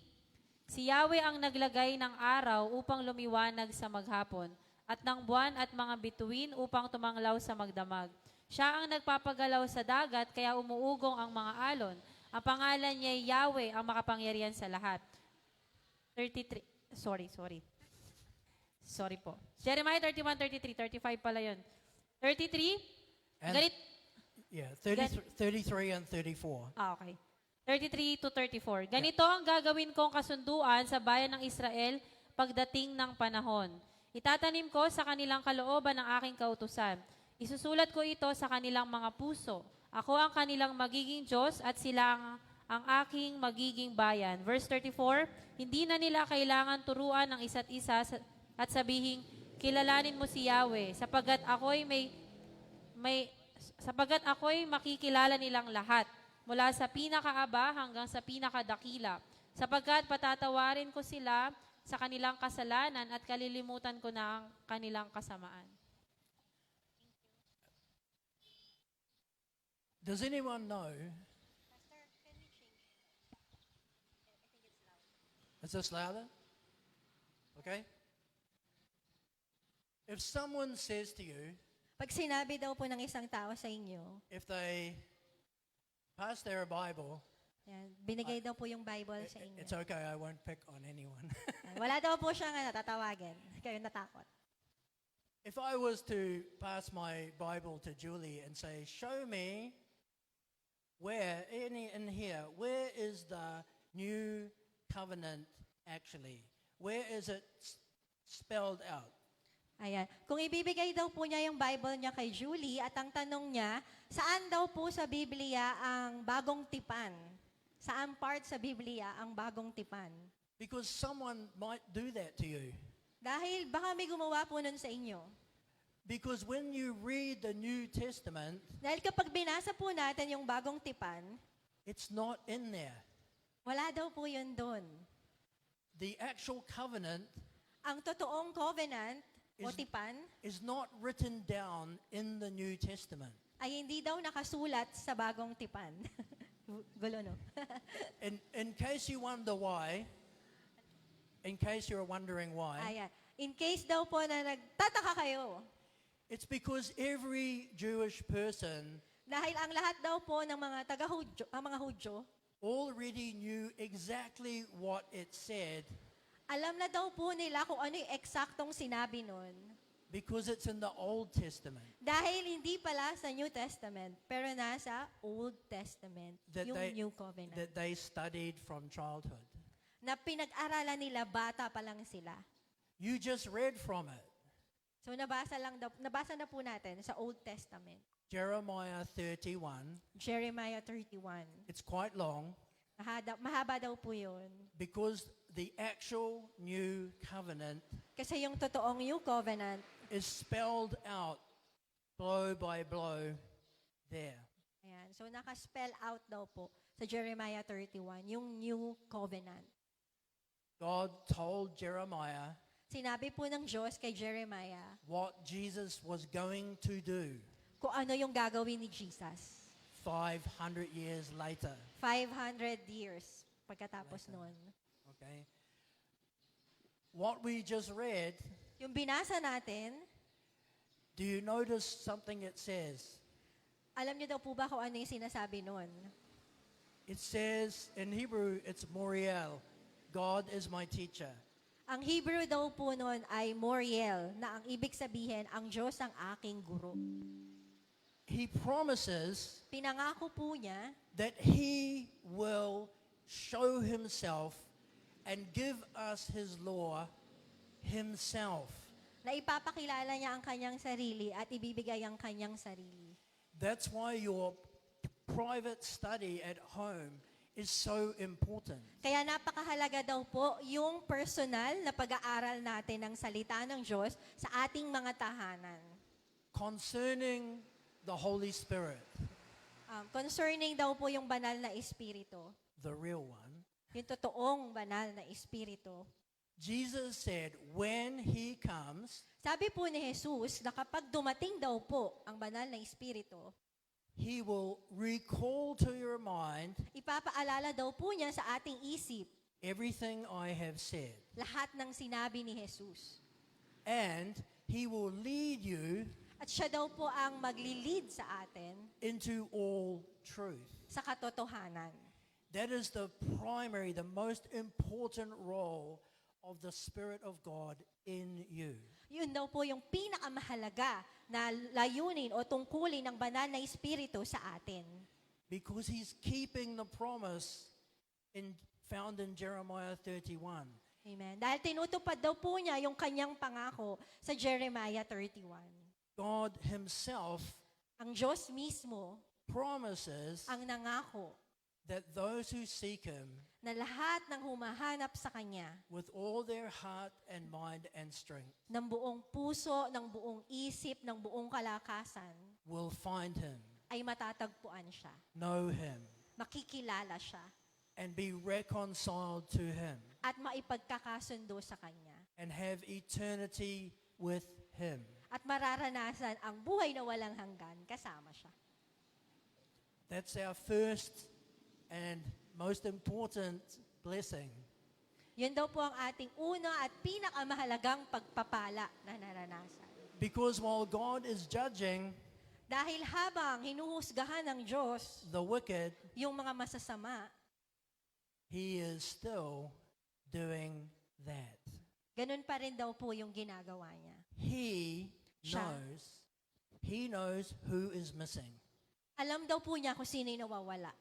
si Yahweh ang naglagay ng araw upang lumiwanag sa maghapon, at ng buwan at mga bituin upang tumanglaw sa magdamag. Siya ang nagpapagalaw sa dagat, kaya umuugong ang mga alon. Ang pangalan niya ay Yahweh, ang makapangyarihan sa lahat. 33, sorry po. Jeremiah 31, 33, 35 pala yun. 33, And- ganit, Yeah, 33 and 34. okay. 33 to 34. Ganito ang gagawin kong kasunduan sa bayan ng Israel pagdating ng panahon. Itatanim ko sa kanilang kalooban ng aking kautusan. Isusulat ko ito sa kanilang mga puso. Ako ang kanilang magiging Diyos at sila ang aking magiging bayan. Verse 34, hindi na nila kailangan turuan ng isa't isa at sabihing, kilalanin mo si Yahweh, sapagkat ako'y makikilala nilang lahat, mula sa pinakaaba hanggang sa pinakadakila, sapagkat patatawarin ko sila sa kanilang kasalanan at kalilimutan ko na ang kanilang kasamaan. Does anyone know? Is this louder? Okay. If someone says to you, Pag sinabi daw po ng isang tao sa inyo, if they pass their Bible, yan, binigay daw po yung Bible sa inyo. it's okay, I won't pick on anyone. Wala daw po siyang natatawagin. Kayo natakot. If I was to pass my Bible to Julie and say, show me where, in here, where is the new covenant actually? Where is it spelled out. Ayan. Kung ibibigay daw po niya yung Bible niya kay Julie at ang tanong niya, saan daw po sa Biblia ang bagong tipan? Saan part sa Biblia ang bagong tipan? Because someone might do that to you. Dahil baka may gumawa po nun sa inyo. Because when you read the New Testament, Dahil kapag binasa po natin yung bagong tipan, it's not in there. wala daw po yun doon. The actual covenant Ang totoong covenant o Is- tipan is not written down in the New Testament. ay hindi daw nakasulat sa bagong tipan. Gulo, no? In case you wonder why, in case you're wondering why, Ayan. In case daw po na nagtataka kayo, it's because every Jewish person dahil ang lahat daw po ng mga taga-Hudyo, ang mga Hudyo, already knew exactly what it said alam na daw po nila kung ano yung eksaktong sinabi nun. because it's in the Old Testament. Dahil hindi pala sa New Testament, pero nasa Old Testament, That yung they- New Covenant. That they studied from childhood. Na pinag-aralan nila, bata pa lang sila. You just read from it. So nabasa na po natin sa Old Testament. Jeremiah 31. Jeremiah 31. It's quite long Mahaba daw po yun. because the actual new covenant Kasi yung totoong New Covenant, is spelled out blow by blow there. ayan, so naka-spell out daw po sa Jeremiah 31, yung New Covenant. God told Jeremiah Sinabi po ng Diyos kay Jeremiah what Jesus was going to do kung ano yung gagawin ni Jesus. 500 years later. 500 years pagkatapos nun. Okay? What we just read, Yung binasa natin, do you notice something it says? alam niyo daw po ba kung ano yung sinasabi nun? It says in Hebrew, it's Moriel. God is my teacher. Ang Hebrew daw po nun ay Moriel, na ang ibig sabihin, ang Diyos ang aking guro. He promises Pinangako po niya that He will show Himself and give us His law Himself. na ipapakilala niya ang kanyang sarili at ibibigay ang kanyang sarili. That's why your private study at home is so important. Kaya napakahalaga daw po yung personal na pag-aaral natin ng salita ng Diyos sa ating mga tahanan. Concerning the Holy Spirit, Concerning daw po yung banal na espiritu, the real one, yung totoong banal na espiritu. Jesus said when He comes, Sabi po ni Jesus na kapag dumating daw po ang banal na espiritu, He will recall to your mind ipapaalala daw po niya sa ating isip everything I have said. lahat ng sinabi ni Jesus. And He will lead you At siya daw po ang maglilid sa atin into all truth. sa katotohanan. That is the primary, the most important role of the Spirit of God in you. Yun daw po yung pinakamahalaga na layunin o tungkulin ng banal na espiritu sa atin. Because He's keeping the promise found in Jeremiah 31. Amen. Dahil tinutupad daw po niya yung kanyang pangako sa Jeremiah 31. God Himself Ang Diyos mismo promises ang nangako that those who seek Him na lahat ng humahanap sa Kanya with all their heart and mind and strength ng buong puso, ng buong isip, ng buong kalakasan will find Him, ay matatagpuan siya. know Him, Makikilala siya and be reconciled to Him, at maipagkakasundo sa Kanya. and have eternity with Him. At mararanasan ang buhay na walang hanggan kasama siya. That's our first and most important blessing. Yun daw po ang ating una at pinakamahalagang pagpapala na naranasan. Because while God is judging Dahil habang hinuhusgahan ng Diyos the wicked, yung mga masasama, He is still doing that. ganun pa rin daw po yung ginagawa niya. He knows who is missing. Alam daw po niya kung sino yung nawawala.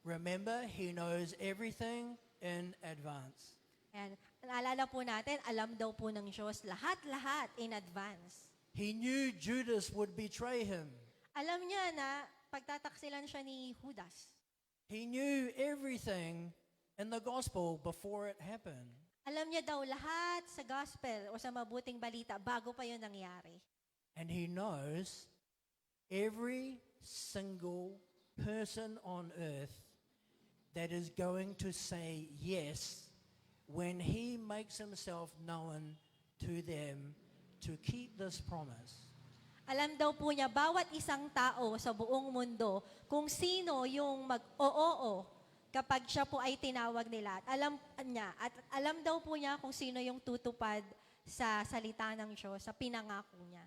Remember, He knows everything in advance. And naalala po natin, alam daw po ng Diyos lahat-lahat in advance. He knew Judas would betray him. Alam niya na pagtataksilan siya ni Judas. He knew everything in the gospel before it happened. Alam niya daw lahat sa gospel o sa mabuting balita bago pa yun nangyari. And he knows every single person on earth that is going to say yes when he makes himself known to them to keep this promise. Alam daw po niya, bawat isang tao sa buong mundo, kung sino yung mag-oo kapag siya po ay tinawag nila. At alam daw po niya kung sino yung tutupad sa salita ng Diyos, sa pinangako niya.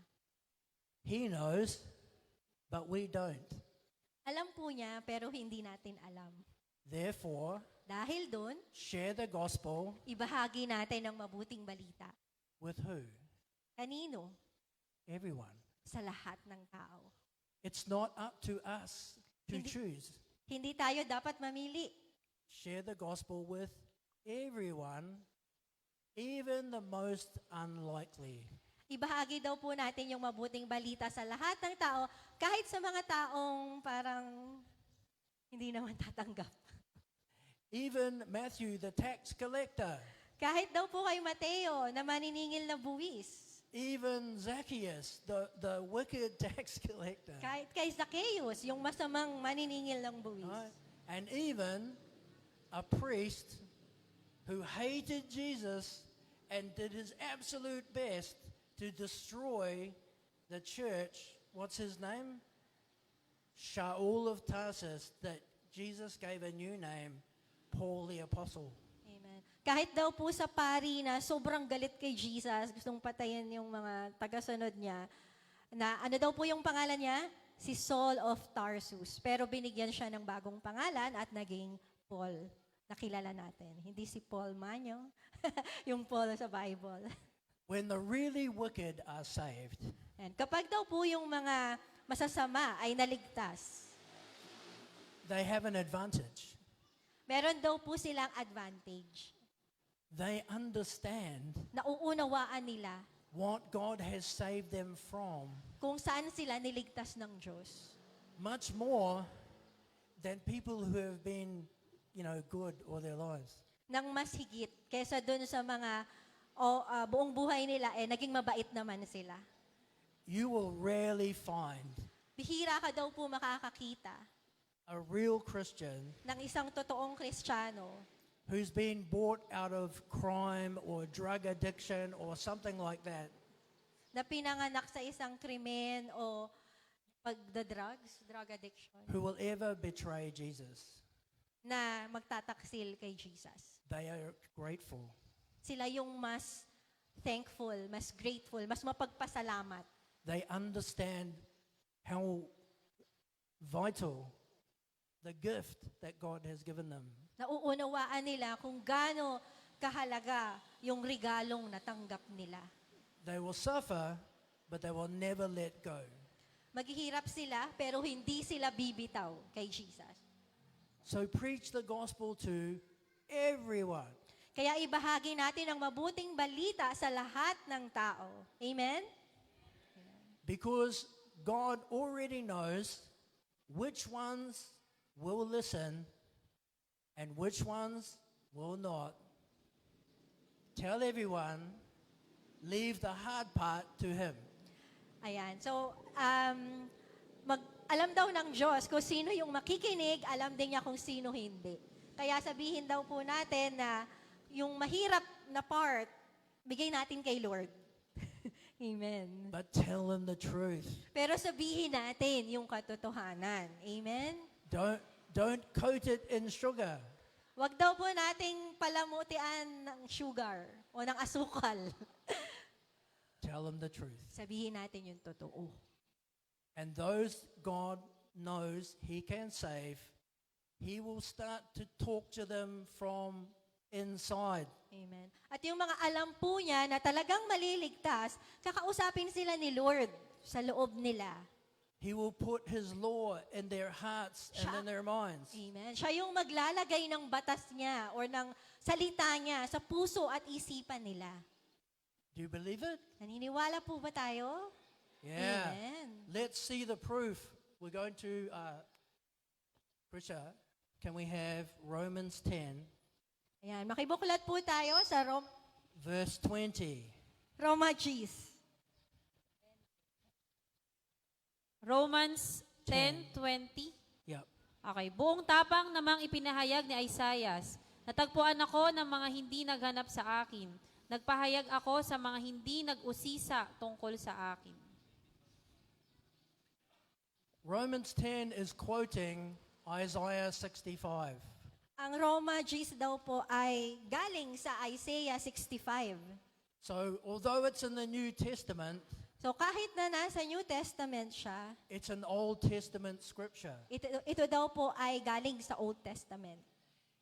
He knows, but we don't. Alam po niya, pero hindi natin alam. Therefore, Dahil doon, share the gospel ibahagi natin ang mabuting balita. with who? Kanino? Everyone. Sa lahat ng tao. It's not up to us to Hindi- choose. Hindi tayo dapat mamili. Share the gospel with everyone, even the most unlikely. Ibahagi daw po natin yung mabuting balita sa lahat ng tao, kahit sa mga taong parang hindi naman tatanggap. Even Matthew, the tax collector, Kahit daw po kay Mateo na maniningil na buwis. even Zacchaeus, the wicked tax collector, Kahit kay Zacchaeus, yung masamang maniningil ng buwis. right? And even a priest who hated Jesus and did his absolute best to destroy the church. What's his name? Shaul of Tarsus, that Jesus gave a new name, Paul the Apostle. Amen. Kahit daw po sa pari na sobrang galit kay Jesus, gustong patayin yung mga tagasunod niya, na ano daw po yung pangalan niya? Si Saul of Tarsus. Pero binigyan siya ng bagong pangalan at naging Paul. Nakilala natin. Hindi si Paul Manyo, yung Paul sa Bible. When the really wicked are saved, And kapag daw po yung mga masasama ay naligtas, they have an advantage. meron daw po silang advantage. They understand Nauunawaan nila what God has saved them from kung saan sila niligtas ng Diyos. much more than people who have been, good all their lives. Nang mas higit kesa dun sa mga buong buhay nila, naging mabait naman sila. You will rarely find Bihira ka daw po makakakita a real Christian ng isang totoong Kristiyano who's been bought out of crime or drug addiction or something like that, na pinanganak sa isang krimen o drug addiction, who will ever betray Jesus. na magtataksil kay Jesus. They are grateful. Sila yung mas thankful, mas grateful, mas mapagpasalamat. They understand how vital the gift that God has given them. Nauunawaan nila kung gaano kahalaga yung regalong natanggap nila. They will suffer, but they will never let go. Maghihirap sila, pero hindi sila bibitaw kay Jesus. So preach the gospel to everyone. Kaya ibahagi natin ang mabuting balita sa lahat ng tao. Amen? Because God already knows which ones will listen and which ones will not. Tell everyone, leave the hard part to Him. Ayan. So, alam daw ng Diyos kung sino yung makikinig, alam din niya kung sino hindi. Kaya sabihin daw po natin na yung mahirap na part, bigay natin kay Lord. Amen. But tell them the truth. Pero sabihin natin yung katotohanan. Amen? Don't coat it in sugar. Wag daw po nating palamutian ng sugar o ng asukal. Tell them the truth. Sabihin natin yung totoo. And those God knows He can save, He will start to talk to them from inside. Amen. At yung mga alam po niya na talagang maliligtas, kakausapin sila ni Lord sa loob nila. He will put His law in their hearts and in their minds. Amen. Siya yung maglalagay ng batas niya or ng salita niya sa puso at isipan nila. Do you believe it? Naniniwala po ba tayo? Yeah. Amen. Let's see the proof. We're going to, Prisha, can we have Romans 10, Ayan, makibuklat po tayo sa verse 20. Roma Gs. Romans 10:20. Yep. Okay, buong tapang namang ipinahayag ni Isaias. Natagpuan ako ng mga hindi naghanap sa akin. Nagpahayag ako sa mga hindi nag-usisa tungkol sa akin. Romans 10 is quoting Isaiah 65. Ang Roma Gs daw po ay galing sa Isaiah 65. So, although it's in the New Testament, So kahit na nasa New Testament siya, it's an Old Testament scripture. ito daw po ay galing sa Old Testament.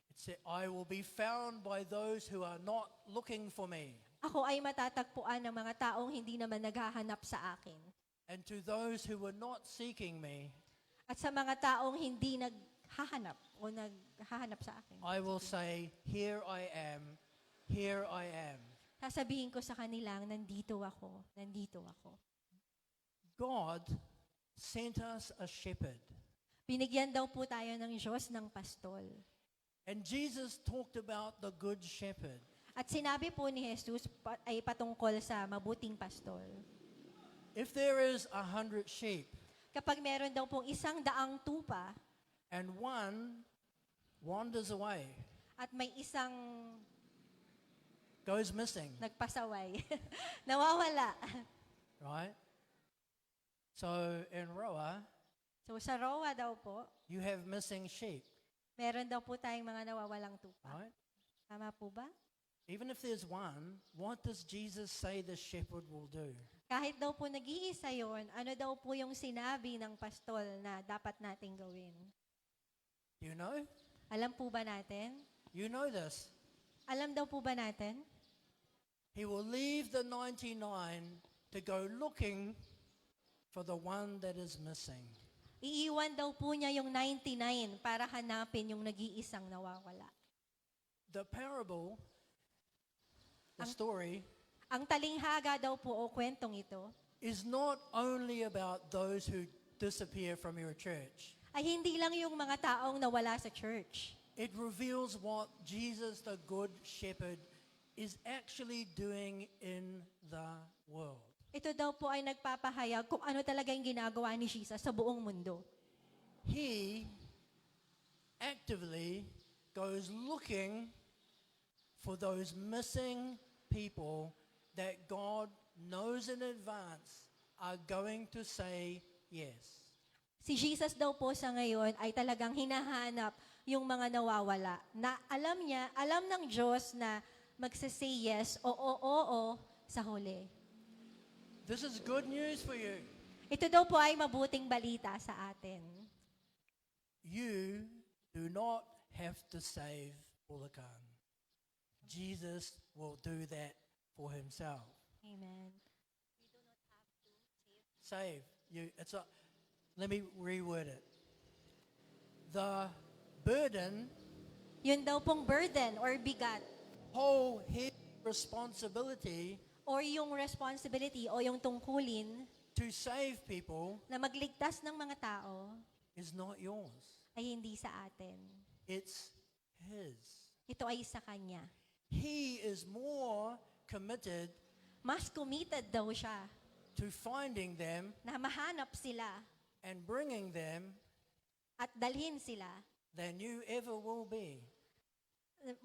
It said, I will be found by those who are not looking for me, Ako ay matatagpuan ng mga taong hindi naman naghahanap sa akin. and to those who were not seeking me, At sa mga taong hindi naghahanap o naghahanap sa akin. I will say, here I am, here I am. Sasabihin ko sa kanilang, nandito ako, nandito ako. God sent us a shepherd. Binigyan daw po tayo ng Diyos ng pastol. And Jesus talked about the good shepherd. At sinabi po ni Jesus ay patungkol sa mabuting pastol. If there is 100 sheep Kapag meron daw pong 100 tupa and one wanders away, at may isang goes missing, nagpasaway, nawawala. right? So in Roa, So sa Roa daw po, you have missing sheep, meron daw po tayong mga nawawalang tupa. right? Tama po ba? Even if there's one, what does Jesus say the shepherd will do? Kahit daw po nag-iisa yon, ano daw po yung sinabi ng pastol na dapat nating gawin? Do you know? Alam po ba natin? You know this. Alam daw po ba natin? He will leave the 99 to go looking for the one that is missing. Iiwan daw po niya yung 99 para hanapin yung nag-iisang nawawala. The parable, the story, Ang talinghaga daw po o kwentong ito is not only about those who disappear from your church. ay hindi lang yung mga taong nawala sa church. It reveals what Jesus, the Good Shepherd, is actually doing in the world. Ito daw po ay nagpapahayag kung ano talaga yung ginagawa ni Jesus sa buong mundo. He actively goes looking for those missing people that God knows in advance are going to say yes. Si Jesus daw po sa ngayon ay talagang hinahanap yung mga nawawala na alam niya, alam ng Diyos na magsasay yes o oo sa huli. This is good news for you. Ito daw po ay mabuting balita sa atin. You do not have to save Bulacan. Jesus will do that for himself. Amen. Save you. Let me reword it. The burden, Yun daw pong burden or bigat whole heavy responsibility or yung responsibility o yung tungkulin to save people na magligtas ng mga tao is not yours. ay hindi sa atin. It's his. Ito ay sa Kanya. He is more committed Mas committed daw siya to finding them na mahanap sila and bringing them at dalhin sila than you ever will be.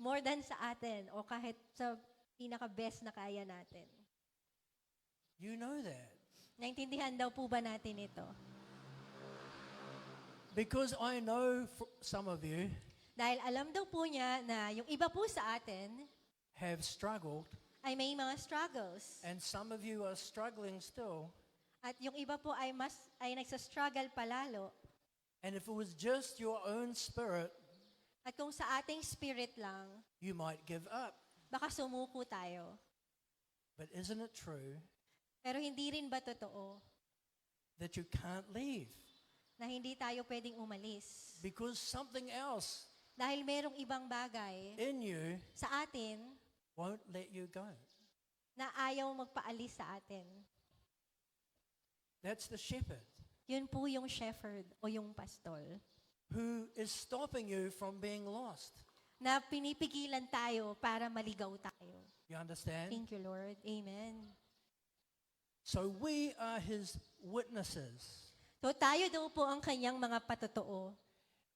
more than sa atin o kahit sa pinaka-best na kaya natin. You know that. Naintindihan daw po ba natin ito? Because I know some of you Dahil alam daw po niya na yung iba po sa atin have struggled, ay may mga struggles. and some of you are struggling still. At yung iba po ay nagsa-struggle palalo. And if it was just your own spirit, At kung sa ating spirit lang, you might give up. baka sumuko tayo. But isn't it true Pero hindi rin ba totoo that you can't leave na hindi tayo pwedeng umalis. because something else Dahil merong ibang bagay in you sa atin won't let you go. na ayaw magpaalis sa atin. That's the shepherd Yun po yung shepherd o yung pastol who is stopping you from being lost. na pinipigilan tayo para maligaw tayo. You understand? Thank you, Lord. Amen. So we are his witnesses. So tayo daw po ang kanyang mga patotoo.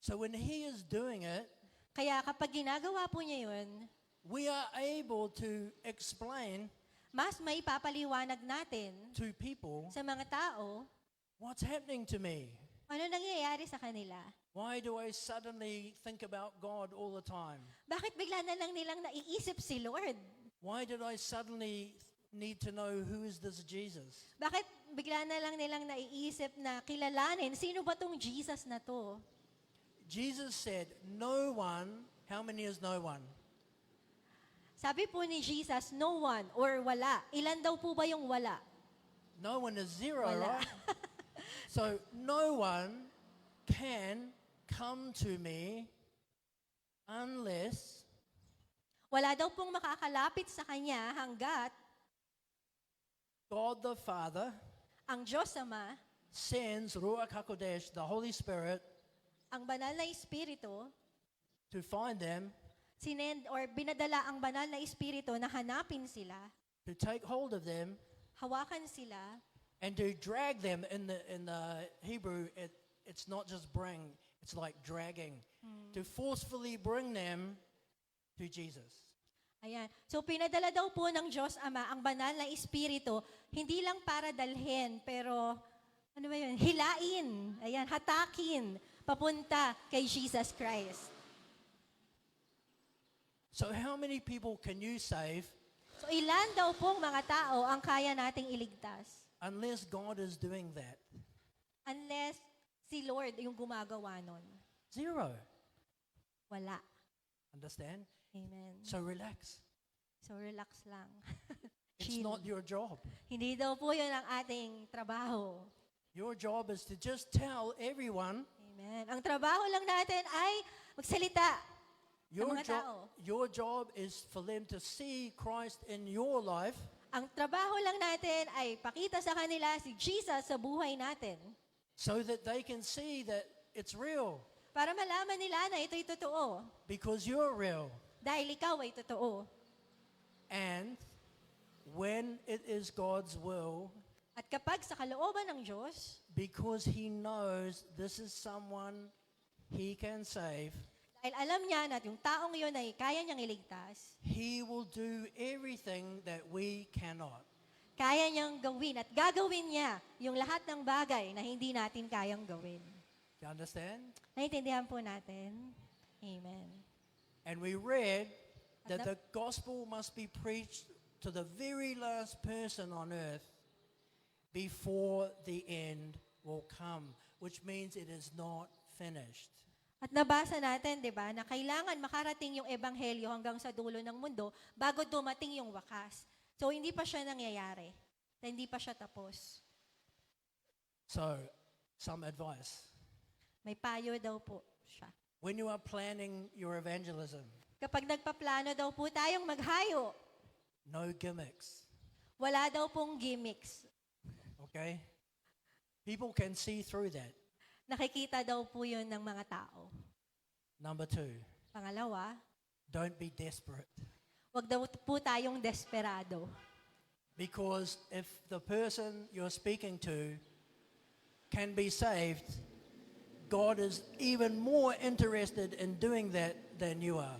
So when he is doing it, Kaya kapag ginagawa po niya yun, we are able to explain mas may papaliwanag natin to people sa mga tao what's happening to me. ano nangyayari sa kanila. Why do I suddenly think about God all the time? Bakit bigla na lang nilang naiisip si Lord? Why did I suddenly need to know who is this Jesus? Bakit bigla na lang nilang naiisip na kilalanin, sino ba tong Jesus na to? Jesus said, no one, how many is no one? Sabi po ni Jesus, no one or wala. Ilan daw po ba yung wala? No one is zero, Wala. right? So no one can come to me unless Wala daw pong makakalapit sa kanya hanggat God the Father ang Diyos Ama, sends Ruach HaKodesh, the Holy Spirit, ang banal na Espiritu, to find them, sinend or binadala ang banal na Espiritu na hanapin sila, to take hold of them, hawakan sila, and to drag them. In the Hebrew, it's not just bring, it's like dragging. To forcefully bring them to Jesus. Ayan. So pinadala daw po ng Diyos Ama ang banal na Espiritu, hindi lang para dalhin, pero ano ba yun? Hilain. Ayan, hatakin papunta kay Jesus Christ. So how many people can you save So ilan daw pong mga tao ang kaya nating iligtas? unless God is doing that? Unless si Lord yung gumagawa nun. Zero. Wala. Understand? Amen. So relax. So relax lang. It's Chill. not your job. Hindi daw po yun ang ating trabaho. Your job is to just tell everyone Amen. Ang trabaho lang natin ay magsalita sa mga tao. your job is for them to see Christ in your life Ang trabaho lang natin ay pakita sa kanila si Jesus sa buhay natin so that they can see that it's real para malaman nila na ito'y totoo because you're real. dahil ikaw ay totoo. And when it is God's will, At kapag sa kalooban ng Diyos, because he knows this is someone he can save, dahil alam niya na yung taong yun ay kaya niyang iligtas, he will do everything that we cannot. kaya niyang gawin at gagawin niya yung lahat ng bagay na hindi natin kayang gawin. You understand? Naintindihan po natin? Amen. And we read that the gospel must be preached to the very last person on earth before the end will come, which means it is not finished. At nabasa natin, di ba, na kailangan makarating yung ebanghelyo hanggang sa dulo ng mundo bago dumating yung wakas. So, hindi pa siya nangyayari. Hindi pa siya tapos. So, some advice. May payo daw po siya. When you are planning your evangelism, Kapag nagpaplano daw po tayong maghayo, no gimmicks, wala daw pong gimmicks. okay? People can see through that. Nakikita daw po yun ng mga tao. Number 2, Pangalawa, don't be desperate. wag daw po tayong desperado. Because if the person you're speaking to can be saved, God is even more interested in doing that than you are.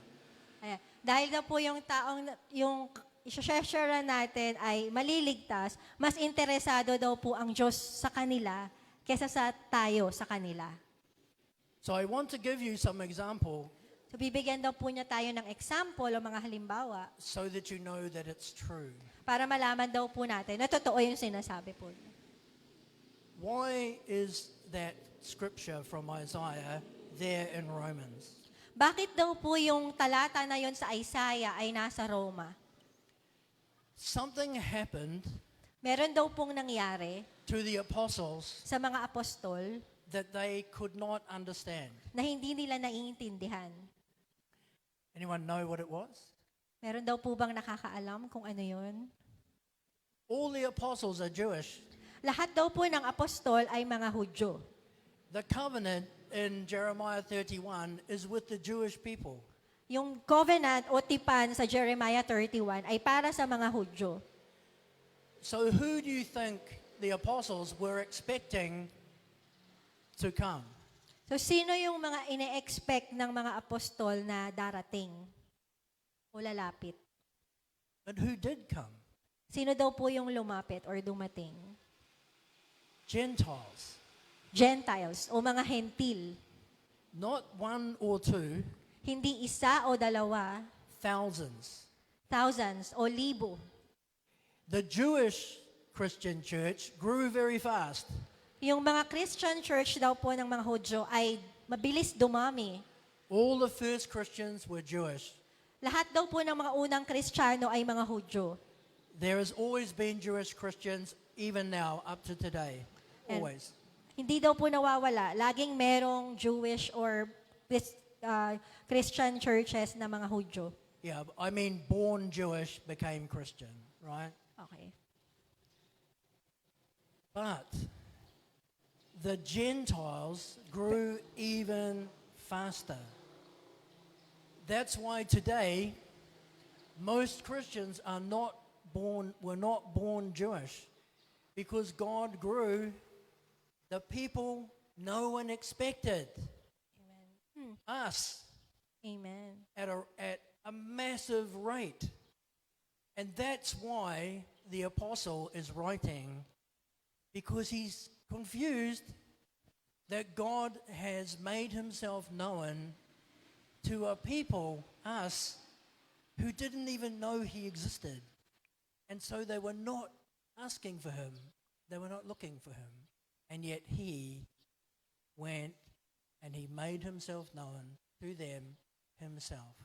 Ayan. Dahil daw po yung taong, yung i-share natin ay maliligtas, mas interesado daw po ang Diyos sa kanila kesa sa tayo sa kanila. So I want to give you some example So bibigyan daw po niya tayo ng example o mga halimbawa so that you know that it's true. para malaman daw po natin na totoo yung sinasabi po niya. Why is that scripture from Isaiah there in Romans? Bakit daw po yung talata na yon sa Isaiah ay nasa Roma? Something happened Meron daw pong nangyari to the apostles sa mga apostol that they could not understand. na hindi nila naiintindihan. Anyone know what it was? Meron daw po bang nakakaalam kung ano yun? All the apostles are Jewish. Lahat daw po ng apostol ay mga Hudyo. The covenant in Jeremiah 31 is with the Jewish people. Yung covenant o tipan sa Jeremiah 31 ay para sa mga Hudyo. So who do you think the apostles were expecting to come? So sino yung mga ine-expect ng mga apostol na darating o lalapit? And who did come? Sino daw po yung lumapit or dumating? Gentiles. Gentiles o mga hentil. Not one or two, Hindi isa o dalawa, thousands. thousands o libo. The Jewish Christian church grew very fast. Yung mga Christian church daw po ng mga Hudyo ay mabilis dumami. All the first Christians were Jewish. Lahat daw po ng mga unang Kristiyano ay mga Hudyo. There has always been Jewish Christians, even now, up to today. And- Always. Hindi daw po nawawala. Laging merong Jewish or Christian churches na mga Hudyo. Yeah, I mean, born Jewish became Christian, right? Okay. But the Gentiles grew even faster. That's why today most Christians were not born Jewish, because God grew the people no one expected. Us Amen. at a massive rate. And that's why the apostle is writing, because he's confused that God has made himself known to a people, us, who didn't even know he existed. And so they were not asking for him. They were not looking for him. And yet he went and he made himself known to them himself.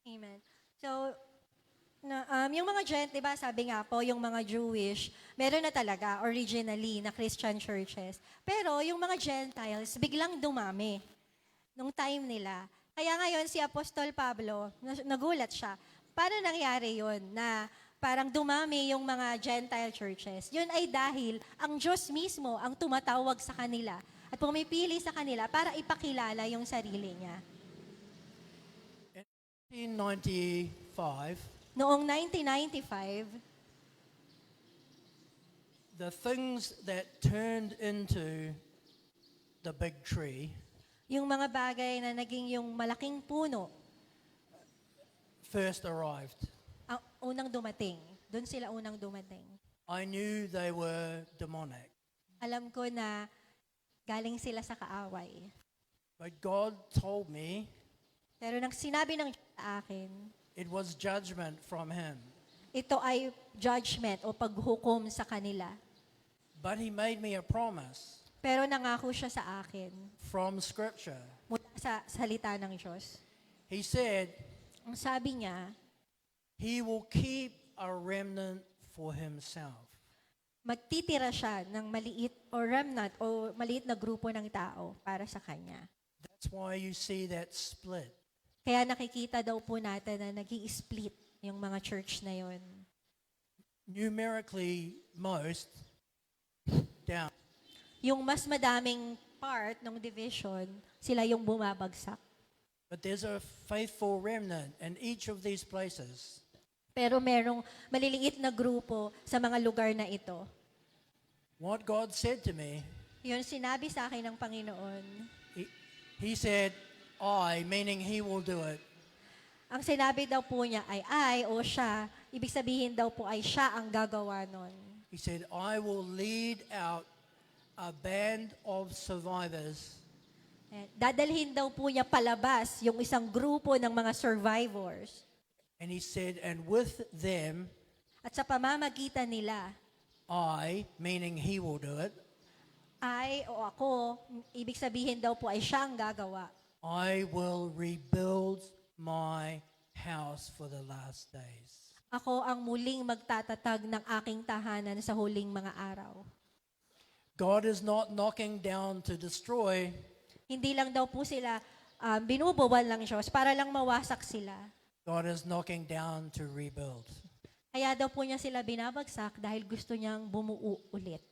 Amen. So, yung mga di ba, sabi nga po, yung mga Jewish, meron na talaga originally na Christian churches. Pero yung mga Gentiles, biglang dumami nung time nila. Kaya ngayon si Apostol Pablo, nagulat siya. Paano nangyari yun na parang dumami yung mga Gentile churches? Yun ay dahil ang Diyos mismo ang tumatawag sa kanila at pumipili sa kanila para ipakilala yung sarili niya. 1995, Noong 1995, the things that turned into the big tree yung mga bagay na naging yung malaking puno, first arrived. ang unang dumating. Doon sila unang dumating. I knew they were demonic, Alam ko na galing sila sa kaaway. but God told me Pero nang sinabi ng Diyos sa akin, it was judgment from Him. ito ay judgment o paghukom sa kanila. But He made me a promise Pero nangako siya sa akin from Scripture. mula sa salita ng Diyos. He said Ang sabi niya, He will keep a remnant for Himself. magtitira siya ng maliit o remnant o maliit na grupo ng tao para sa kanya. That's why you see that split. Kaya nakikita daw po natin na nag-i-split yung mga church na yon. Numerically, most down. Yung mas madaming part ng division, sila yung bumabagsak. But there's a faithful remnant in each of these places. Pero merong maliliit na grupo sa mga lugar na ito. What God said to me, Yun sinabi sa akin ng Panginoon. He said, I, meaning He will do it. Ang sinabi daw po niya ay o siya. Ibig sabihin daw po ay siya ang gagawa nun. He said, I will lead out a band of survivors Dadalhin daw po niya palabas yung isang grupo ng mga survivors. and He said, and with them, At sa pamamagitan nila, I, meaning He will do it, o ako, ibig sabihin daw po ay siya ang gagawa. I will rebuild my house for the last days. Ako ang muling magtatatag ng aking tahanan sa huling mga araw. God is not knocking down to destroy, Hindi lang daw po sila binubuwal ng Diyos para lang mawasak sila. God is knocking down to rebuild. Kaya daw po niya sila binabagsak dahil gusto niyang bumuo ulit.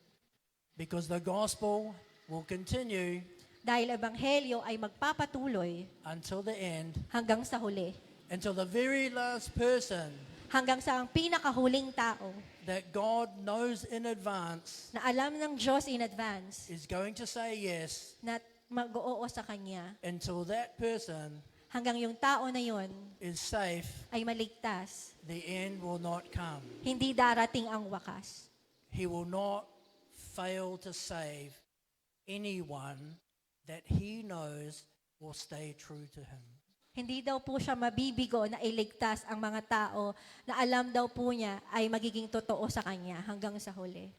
Because the gospel will continue Dahil ebanghelyo ay magpapatuloy until the end, hanggang sa huli. until the very last person Hanggang sa ang pinakahuling tao that God knows in advance na alam ng Diyos in advance is going to say yes, na mag-oo sa Kanya. until that person Hanggang yung tao na yon is safe, ay maligtas. the end will not come. Hindi darating ang wakas. He will not fail to save anyone that he knows will stay true to him. Hindi daw po siya mabibigo na iligtas ang mga tao na alam daw po niya ay magiging totoo sa Kanya hanggang sa huli.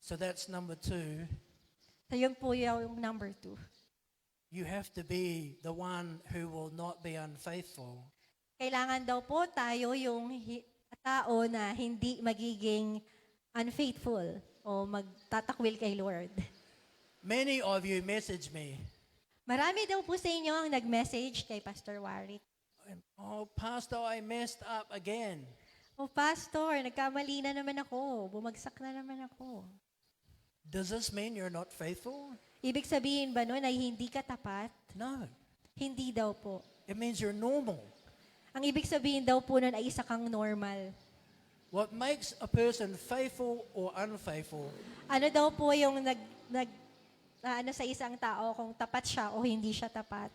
So that's number 2. So yun po yung number 2. You have to be the one who will not be unfaithful. Kailangan daw po tayo yung tao na hindi magiging unfaithful o magtatakwil kay Lord. Many of you message me, Marami daw po sa inyo ang nag-message kay Pastor Warwick. oh, Pastor, I messed up again. O Pastor, nagkamali na naman ako. Bumagsak na naman ako. Does this mean you're not faithful? Ibig sabihin ba nun ay hindi ka tapat? No. Hindi daw po. It means you're normal. Ang ibig sabihin daw po nun ay isa kang normal. What makes a person faithful or unfaithful Ano daw po yung ano sa isang tao kung tapat siya o hindi siya tapat?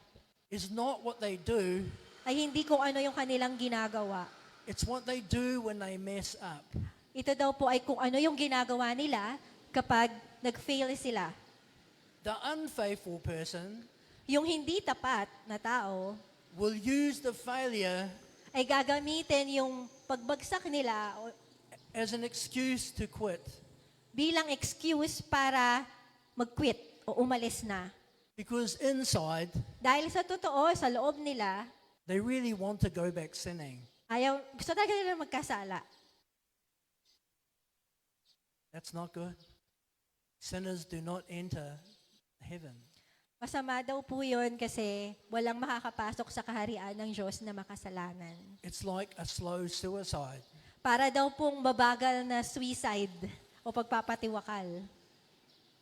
is not what they do, Ay hindi kung ano yung kanilang ginagawa. it's what they do when they mess up. Ito daw po ay kung ano yung ginagawa nila kapag nag-fail sila. The unfaithful person Yung hindi tapat na tao will use the failure ay gagamitin yung pagbagsak nila as an excuse to quit. bilang excuse para mag-quit o umalis na. Because inside, Dahil sa totoo, sa loob nila, they really want to go back sinning. gusto talaga nila magkasala. That's not good. Sinners do not enter heaven. Masama daw po yun kasi walang makakapasok sa kaharian ng Diyos na makasalanan. It's like a slow suicide. Para daw pong babagal na suicide o pagpapatiwakal.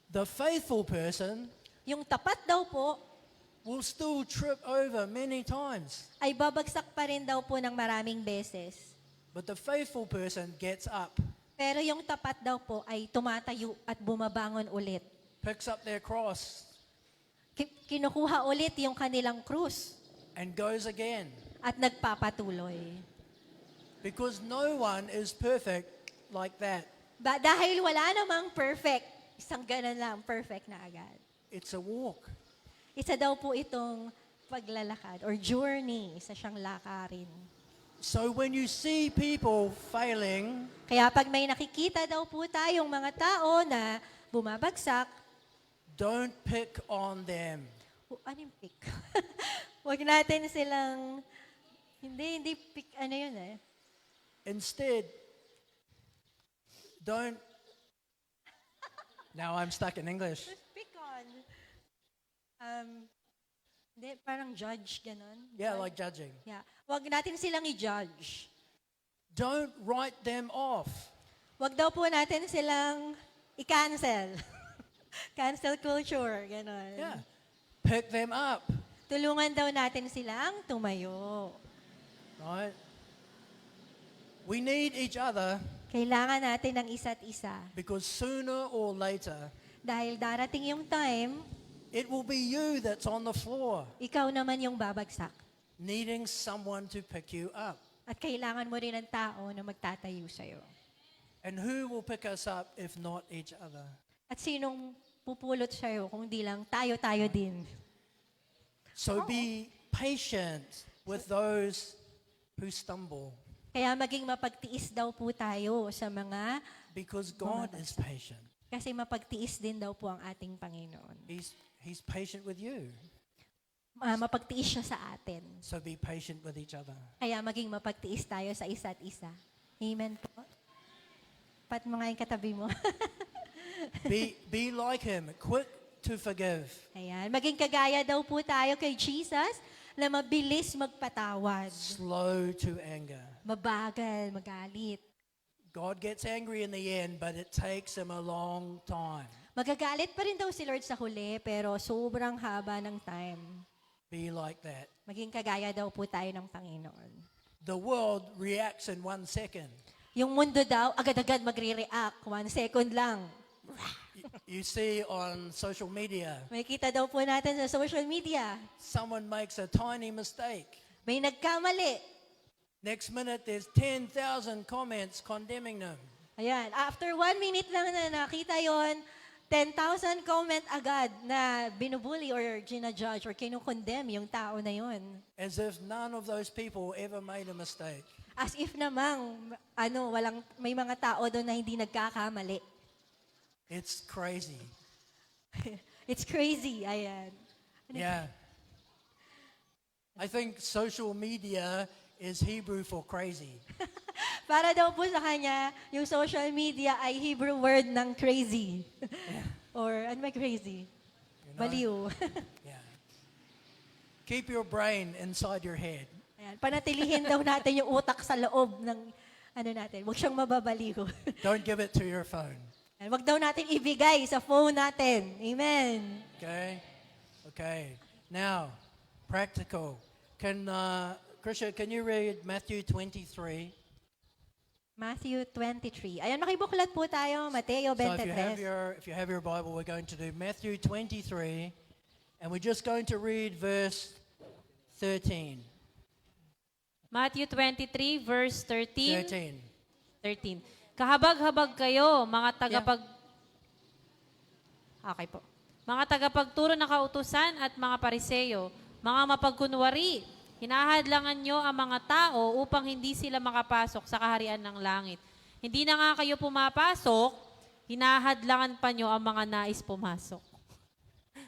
The faithful person Yung tapat daw po will still trip over many times, ay babagsak pa rin daw po ng maraming beses. but the faithful person gets up, Pero yung tapat daw po ay tumatayo at bumabangon ulit. picks up their cross, Kinukuha ulit yung kanilang krus and goes again. at nagpapatuloy. Because no one is perfect like that. Dahil wala namang perfect, isang ganun lang, perfect na agad. It's a walk. Isa daw po itong paglalakad or journey, isa siyang lakarin. So when you see people failing, Kaya pag may nakikita daw po tayong mga tao na bumabagsak, don't pick on them. ano yung pick? Huwag natin silang, hindi pick, ano yun eh. Instead, don't. Now I'm stuck in English. Pick on. Hindi, parang judge, ganon. Yeah, like judging. Yeah. Huwag natin silang i-judge. Don't write them off. Huwag daw po natin silang i-cancel. Cancel culture, ganon. Yeah. Pick them up. Tulungan daw natin silang tumayo. Right? We need each other Kailangan natin ng isa't isa. because sooner or later, Dahil darating yung time, it will be you that's on the floor ikaw naman yung babagsak. needing someone to pick you up. At kailangan mo rin ng tao na magtatayo sa'yo. And who will pick us up if not each other? At sinong pupulot sa'yo kung di lang tayo-tayo din. So be patient with those who stumble Kaya maging mapagtiis daw po tayo sa mga, because God is patient. kasi mapagtiis din daw po ang ating Panginoon. He's patient with you. Mapagtiis siya sa atin. So be patient with each other. Kaya maging mapagtiis tayo sa isa't isa. Amen po. Pat mo nga yung katabi mo. Be like him, quick to forgive. Ayan. Maging kagaya daw po tayo kay Jesus na mabilis magpatawad. Slow to anger. Mabagal, magalit. God gets angry in the end, but it takes him a long time. Magagalit pa rin daw si Lord sa huli, pero sobrang haba ng time. Be like that. Maging kagaya daw po tayo ng Panginoon. The world reacts in 1 second. Yung mundo daw, agad-agad magre-react. 1 second lang. You see on social media, May kita daw po natin sa social media. someone makes a tiny mistake. May nagkamali. Next minute, there's 10,000 comments condemning them. Ayan, after 1 minute lang na nakita yon, 10,000 comment agad na binubuli or ginajudge or kinukondemn yung tao na yon. As if none of those people ever made a mistake. As if namang, may mga tao doon na hindi nagkakamali. It's crazy. It's crazy, ayan. Yeah. I think social media is Hebrew for crazy. Para daw po sa kanya, yung social media ay Hebrew word ng crazy. Or, ano may crazy? Baliw. Yeah. Keep your brain inside your head. Ayan, panatilihin daw natin yung utak sa loob ng, natin. Huwag siyang mababaliw. Don't give it to your phone. Ayan, huwag daw natin ibigay sa phone natin. Amen. Okay? Okay. Now, practical. Krisha, can you read Matthew 23? Matthew 23. Ayan, makibuklat po tayo, Mateo So if 23. you have your Bible, we're going to do Matthew 23, and we're just going to read verse 13. Matthew 23, verse 13. 13. 13. Kahabag-habag kayo, mga tagapag... Okay po. Mga tagapagturo ng kautusan at mga pariseyo, mga mapagkunwari, hinahadlangan nyo ang mga tao upang hindi sila makapasok sa kaharian ng langit. Hindi na nga kayo pumapasok, hinahadlangan pa nyo ang mga nais pumasok.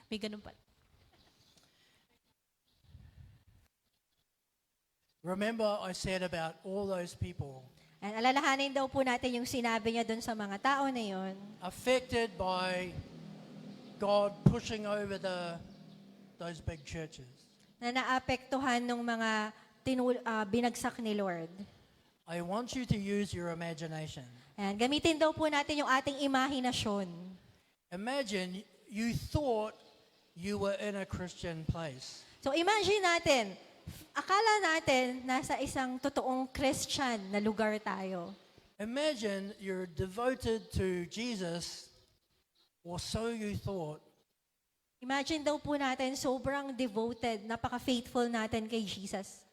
May ganun pala. Remember I said about all those people And alalahanin daw po natin yung sinabi niya doon sa mga tao na yon. affected by God pushing over those big churches. Na naapektuhan ng mga binagsak ni Lord. I want you to use your imagination. Ayan, gamitin daw po natin yung ating imahinasyon. Imagine you thought you were in a Christian place. So imagine natin, akala natin nasa isang totoong Christian na lugar tayo. Imagine you're devoted to Jesus, or so you thought, Imagine daw po natin, sobrang devoted, napaka-faithful natin kay Jesus.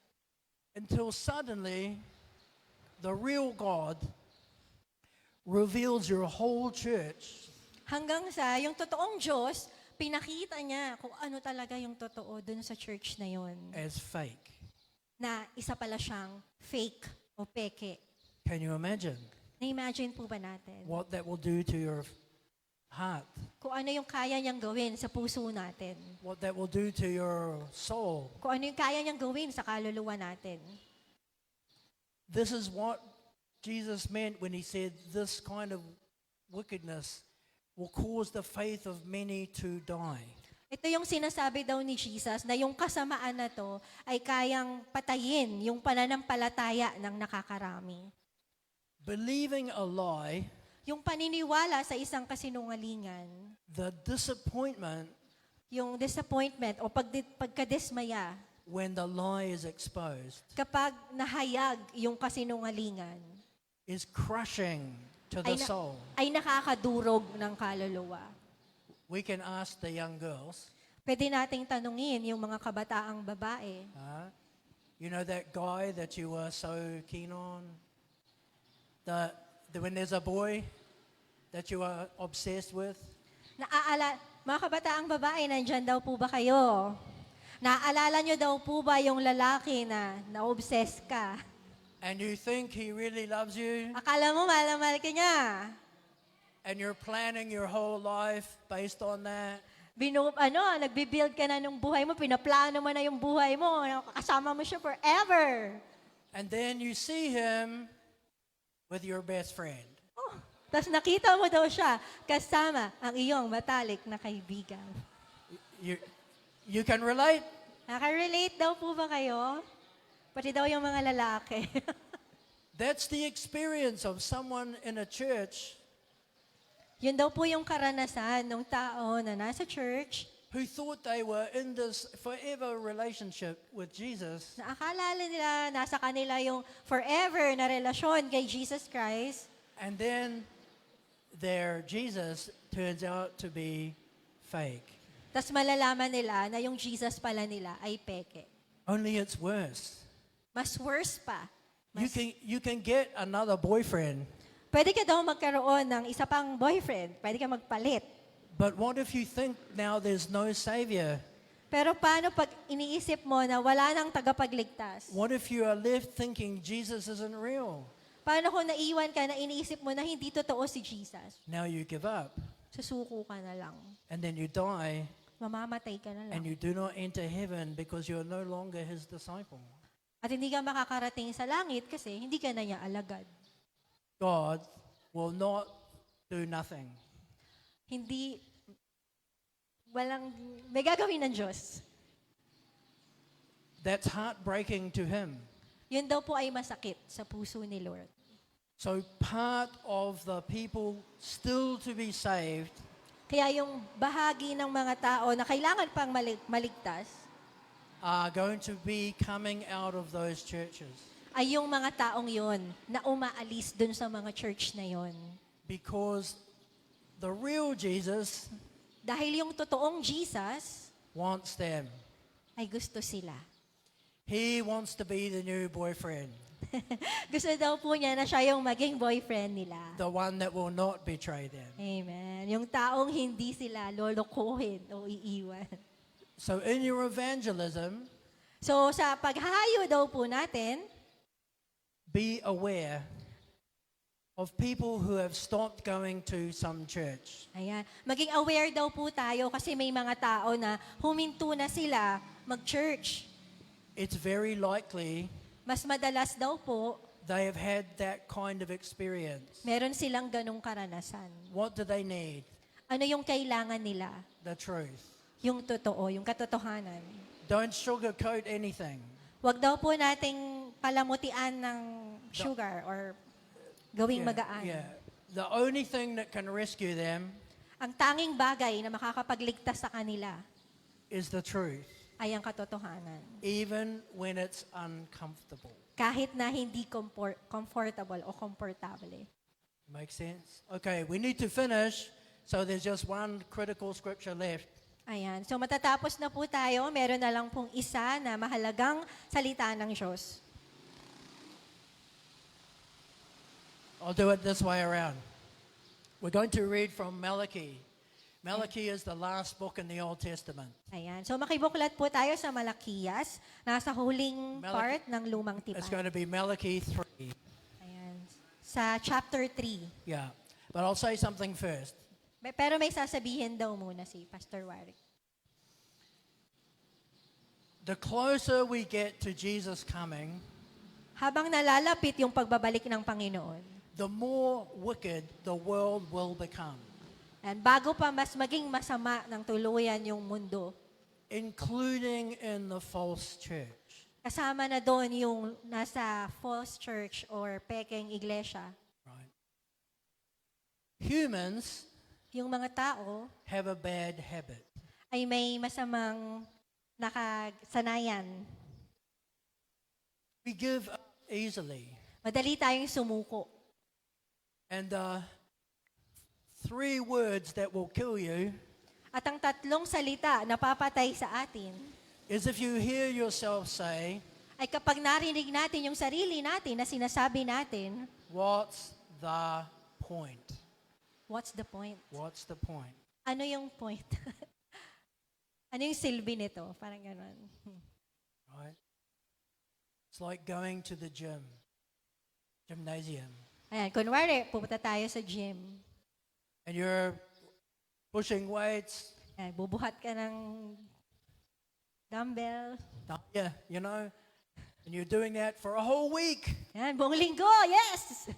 until suddenly the real God reveals your whole church Hanggang sa yung totoong Diyos, pinakita niya kung ano talaga yung totoo dun sa church na yon. as fake. Na isa pala siyang fake o peke. Can you imagine Na-imagine po ba natin? what that will do to your heart? Kung ano yung kaya niyang gawin sa puso natin. What that will do to your soul? Kung ano yung kaya niyang gawin sa kaluluwa natin. This is what Jesus meant when he said this kind of wickedness will cause the faith of many to die. Ito yung sinasabi daw ni Jesus na yung kasamaan na to ay kayang patayin yung pananampalataya ng nakakarami. Believing a lie, Yung paniniwala sa isang kasinungalingan, the disappointment yung disappointment o pagkadismaya when the lie is exposed kapag nahayag yung kasinungalingan is crushing to the soul. ay nakakadurog ng kaluluwa. We can ask the young girls, Pwede nating tanungin yung mga kabataang babae. you know that guy that you were so keen on? When there's a boy that you are obsessed with? Mga kabataang babae, nandyan daw po ba kayo? Naaalala nyo daw po ba yung lalaki na na-obsess ka? And you think he really loves you? Akala mo mahal na mahal ka niya. And you're planning your whole life based on that? Nagbi-build ka na ng buhay mo, pinaplano mo na yung buhay mo, kasama mo siya forever. And then you see him with your best friend. Oh, tapos nakita mo daw siya kasama ang iyong matalik na kaibigan. You can relate? Nakarelate daw po ba kayo? Pati daw yung mga lalaki. That's the experience of someone in a church Yun daw po yung karanasan ng tao na nasa church who thought they were in this forever relationship with Jesus, na akala nila nasa kanila yung forever na relasyon kay Jesus Christ. and then their Jesus turns out to be fake. Tapos malalaman nila na yung Jesus pala nila ay peke. Only it's worse. Mas worse pa. You can get another boyfriend, Pwede ka daw magkaroon ng isa pang boyfriend. Pwede ka magpalit. but what if you think now there's no Savior? Pero paano pag iniisip mo na wala nang tagapagligtas? What if you are left thinking Jesus isn't real? Paano kung naiwan ka na iniisip mo na hindi totoo si Jesus? Now you give up, Susuko ka na lang. and then you die, Mamamatay ka na and lang. you do not enter heaven because you are no longer His disciple. At hindi ka makakarating sa langit kasi hindi ka na niya alagad. God will not do nothing. Hindi, may gagawin ng Diyos. That's heartbreaking to Him. Yun daw po ay masakit sa puso ni Lord. So part of the people still to be saved Kaya yung bahagi ng mga tao na kailangan pang maligtas are going to be coming out of those churches ay yung mga taong yon na umaalis dun sa mga church na yon. because the real Jesus Dahil yung totoong Jesus wants them. ay gusto sila. He wants to be the new boyfriend, Gusto daw po niya na siya yung maging boyfriend nila. the one that will not betray them. Amen. Yung taong hindi sila lolokohin o iiwan. So in your evangelism, So sa paghahayo daw po natin, be aware of people who have stopped going to some church. ayan, maging aware daw po tayo kasi may mga tao na huminto na sila mag-church. It's very likely Mas madalas daw po, they have had that kind of experience. meron silang ganong karanasan. What do they need? Ano yung kailangan nila? The truth. Yung totoo, yung katotohanan. Don't sugarcoat anything. Huwag daw po nating palamutian ng sugar or gawing magaan. Yeah. The only thing that can rescue them Ang tanging bagay na makakapagligtas sa kanila is the truth, ay ang katotohanan. even when it's uncomfortable. Kahit na hindi comfortable o komportable. Make sense? Okay, we need to finish, so there's just one critical scripture left. Ayan. So matatapos na po tayo. Meron na lang pong isa na mahalagang salita ng Diyos. I'll do it this way around. We're going to read from Malachi. Malachi is the last book in the Old Testament. Ayan. So makibuklat po tayo sa Malakiyas. Nasa huling part ng Lumang It's Tipan. going to be Malachi 3. Ayan. Sa chapter 3. Yeah. But I'll say something first. Pero may sasabihin daw muna si Pastor Warwick. The closer we get to Jesus coming, Habang nalalapit yung pagbabalik ng Panginoon, the more wicked the world will become, and bago pa mas maging masama ng tuluyan yung mundo, including in the false church. kasama na doon yung nasa false church or pekeng iglesia. Right? Humans Yung mga tao have a bad habit. ay may masamang nakasanayan. We give up easily. Madali tayong sumuko. And 3 words that will kill you At ang tatlong salita na papatay sa atin is if you hear yourself say, ay kapag narinig natin yung sarili natin na sinasabi natin, what's the point? what's the point? What's the point? Ano yung point? Ano yung silbi nito? Parang gano'n. Right? It's like going to the gymnasium, Ayan, kunwari, pupunta tayo sa gym. and you're pushing weights. Ayan, bubuhat ka ng dumbbell. Yeah, you know, and you're doing that for a whole week. Ayan, buong linggo, yes!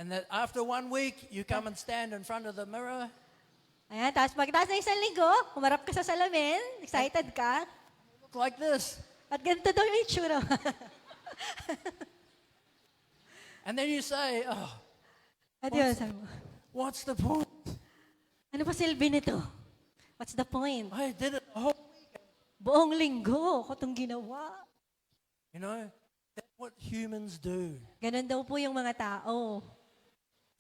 And that after 1 week, you come and stand in front of the mirror Ayan, tapos pagkatapos ng isang linggo, humarap ka sa salamin, excited ka, look like this. at ganito daw yung itsura. And then you say, oh, At yun, sabi mo, what's the point? ano pa silbi nito? What's the point? I did it the whole week. Buong linggo ko itong ginawa. You know, that's what humans do. Ganon daw po yung mga tao.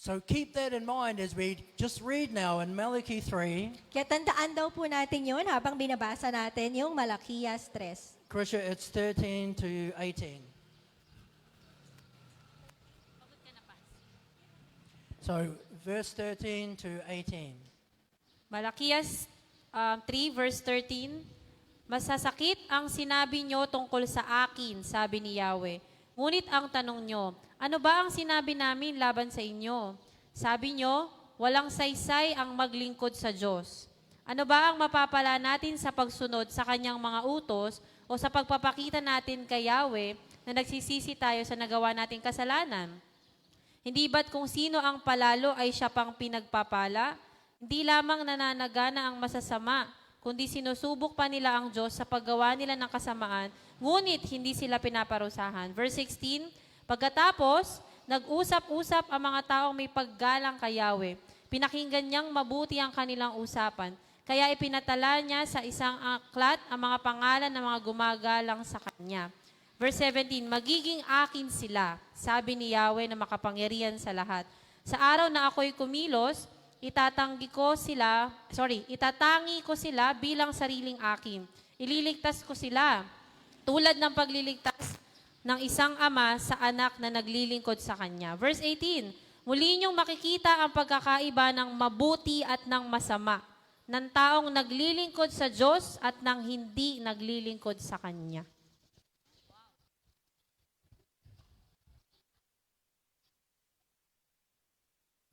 So keep that in mind as we just read now in Malachi 3. Kaya tandaan daw po natin yun habang binabasa natin yung Malakias 3. Krisha, it's 13 to 18. So, verse 13 to 18. Malakias 3 verse 13. Masasakit ang sinabi nyo tungkol sa akin, sabi ni Yahweh. Ngunit ang tanong nyo, ano ba ang sinabi namin laban sa inyo? Sabi nyo, walang saysay ang maglingkod sa Diyos. Ano ba ang mapapala natin sa pagsunod sa kanyang mga utos o sa pagpapakita natin kay Yahweh na nagsisisi tayo sa nagawa nating kasalanan? Hindi ba't kung sino ang palalo ay siya pang pinagpapala? Hindi lamang nananagana ang masasama, kundi sinusubok pa nila ang Diyos sa paggawa nila ng kasamaan, ngunit hindi sila pinaparusahan. Verse 16, pagkatapos, nag-usap-usap ang mga taong may paggalang kay Yahweh. Pinakinggan niyang mabuti ang kanilang usapan. Kaya ipinatala niya sa isang aklat ang mga pangalan ng mga gumagalang sa kanya. Verse 17, magiging akin sila, sabi ni Yahweh na makapangyarihan sa lahat. Sa araw na ako'y kumilos, itatangi ko sila bilang sariling akin. Ililigtas ko sila, tulad ng pagliligtas ng isang ama sa anak na naglilingkod sa kanya. Verse 18, muli niyong makikita ang pagkakaiba ng mabuti at ng masama, ng taong naglilingkod sa Diyos at ng hindi naglilingkod sa Kanya.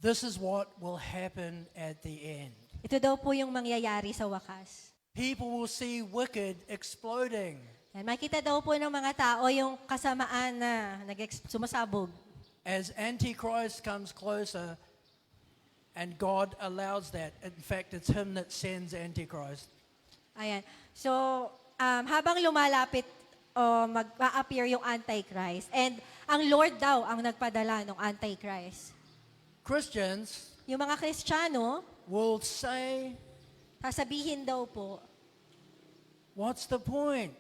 This is what will happen at the end. Ito daw po yung mangyayari sa wakas. People will see wicked exploding Yan, makita daw po ng mga tao yung kasamaan na sumasabog. as Antichrist comes closer, and God allows that. In fact, it's Him that sends Antichrist. Ayan. So, habang lumalapit mag-appear yung Antichrist, and ang Lord daw ang nagpadala ng Antichrist. Christians Yung mga Kristiyano, will say, sasabihin daw po, what's the point?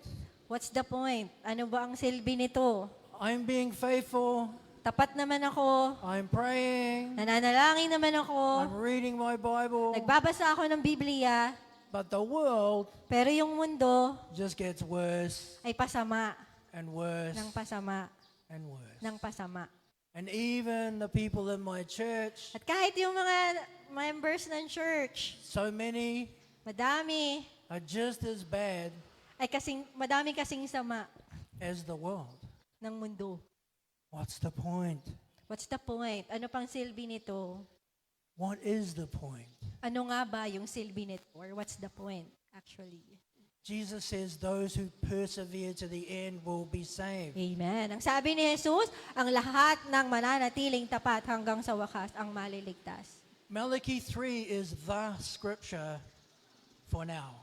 what's the point? Ano ba ang silbi nito? I'm being faithful. Tapat naman ako, I'm praying. nananalangin naman ako, I'm reading my Bible. nagbabasa ako ng Biblia, But the world pero yung mundo just gets worse ay pasama and worse ng pasama and worse. ng pasama. And even the people in my church, At kahit yung mga members ng church, so many madami, are just as bad ay madami kasing sama as the world. ng mundo. What's the point? What's the point? Ano pang silbi nito? What is the point? Ano nga ba yung silbi nito? Or what's the point, actually? Jesus says those who persevere to the end will be saved. Amen. Ang sabi ni Jesus, ang lahat ng mananatiling tapat hanggang sa wakas ang maliligtas. Malachi 3 is the scripture for now.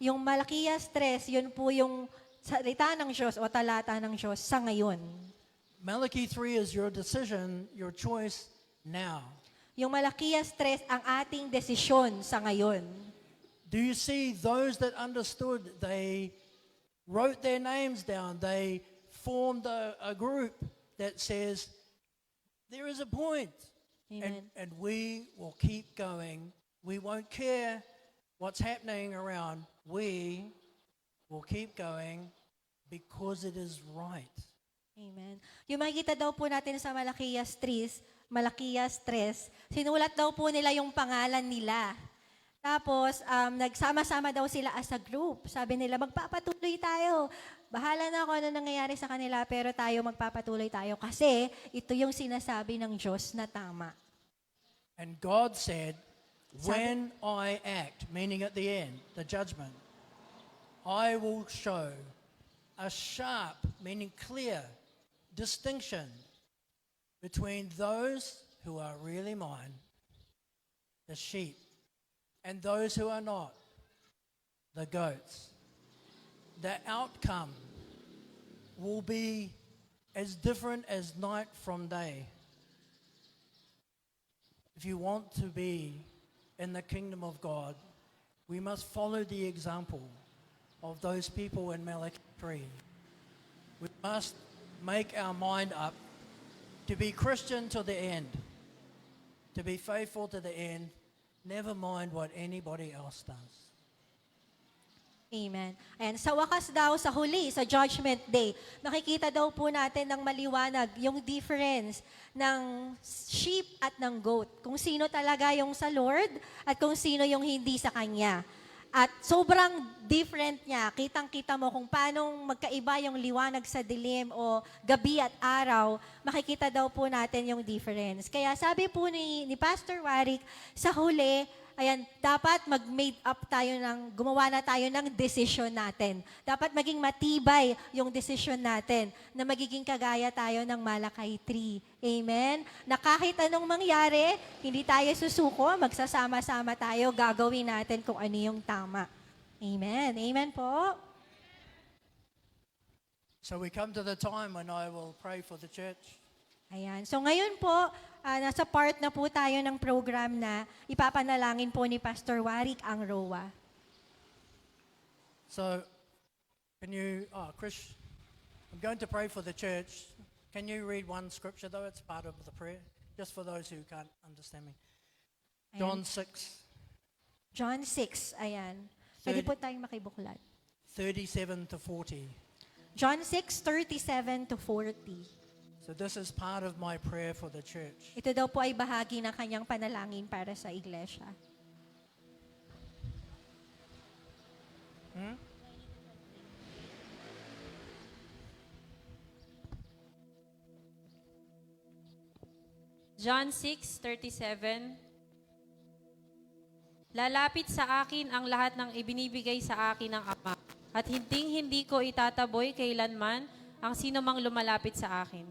Yung Malakias 3, yun po yung salita ng Diyos o talata ng Diyos sa ngayon. Malachi 3 is your decision, your choice now. Yung Malakias 3 ang ating desisyon sa ngayon. Do you see those that understood? They wrote their names down. They formed a group that says, there is a point. Amen. And we will keep going. We won't care what's happening around. We will keep going because it is right. Amen. Yung makikita daw po natin sa Malakias 3, sinulat daw po nila yung pangalan nila. Tapos, nagsama-sama daw sila as a group. Sabi nila, magpapatuloy tayo. Bahala na ako ano nangyayari sa kanila, pero tayo magpapatuloy tayo. Kasi, ito yung sinasabi ng Diyos na tama. And God said, when I act, meaning at the end, the judgment, I will show a sharp, meaning clear, distinction between those who are really mine, the sheep, and those who are not, the goats. The outcome will be as different as night from day. If you want to be in the kingdom of God, we must follow the example of those people in Malachi 3. We must make our mind up to be Christian to the end, to be faithful to the end, never mind what anybody else does. Amen. And sa wakas daw, sa huli, sa Judgment Day, makikita daw po natin ng maliwanag yung difference ng sheep at ng goat. Kung sino talaga yung sa Lord at kung sino yung hindi sa Kanya. At sobrang different niya. Kitang-kita mo kung paano magkaiba yung liwanag sa dilim o gabi at araw, makikita daw po natin yung difference. Kaya sabi po ni Pastor Warwick, sa huli, ayan, dapat mag-made up tayo gumawa na tayo ng decision natin. Dapat maging matibay yung decision natin na magiging kagaya tayo ng Malakay 3. Amen? Na kahit anong mangyari, hindi tayo susuko, magsasama-sama tayo, gagawin natin kung ano yung tama. Amen? Amen po? So we come to the time when I will pray for the church. Ayan. So ngayon po, nasa part na po tayo ng program na ipapanalangin po ni Pastor Warwick ang ROA. So, can you, Chris, I'm going to pray for the church. Can you read one scripture though? It's part of the prayer, just for those who can't understand me. John 6, John 6, ayan. Pwede po tayong makibuklat. 37 to 40. John 6, 37 to 40. So this is part of my prayer for the church. Ito daw po ay bahagi ng kanyang panalangin para sa iglesia. John 6:37. Lalapit sa akin ang lahat ng ibinibigay sa akin ng Ama, at hindi ko itataboy kailanman ang sino mang lumalapit sa akin.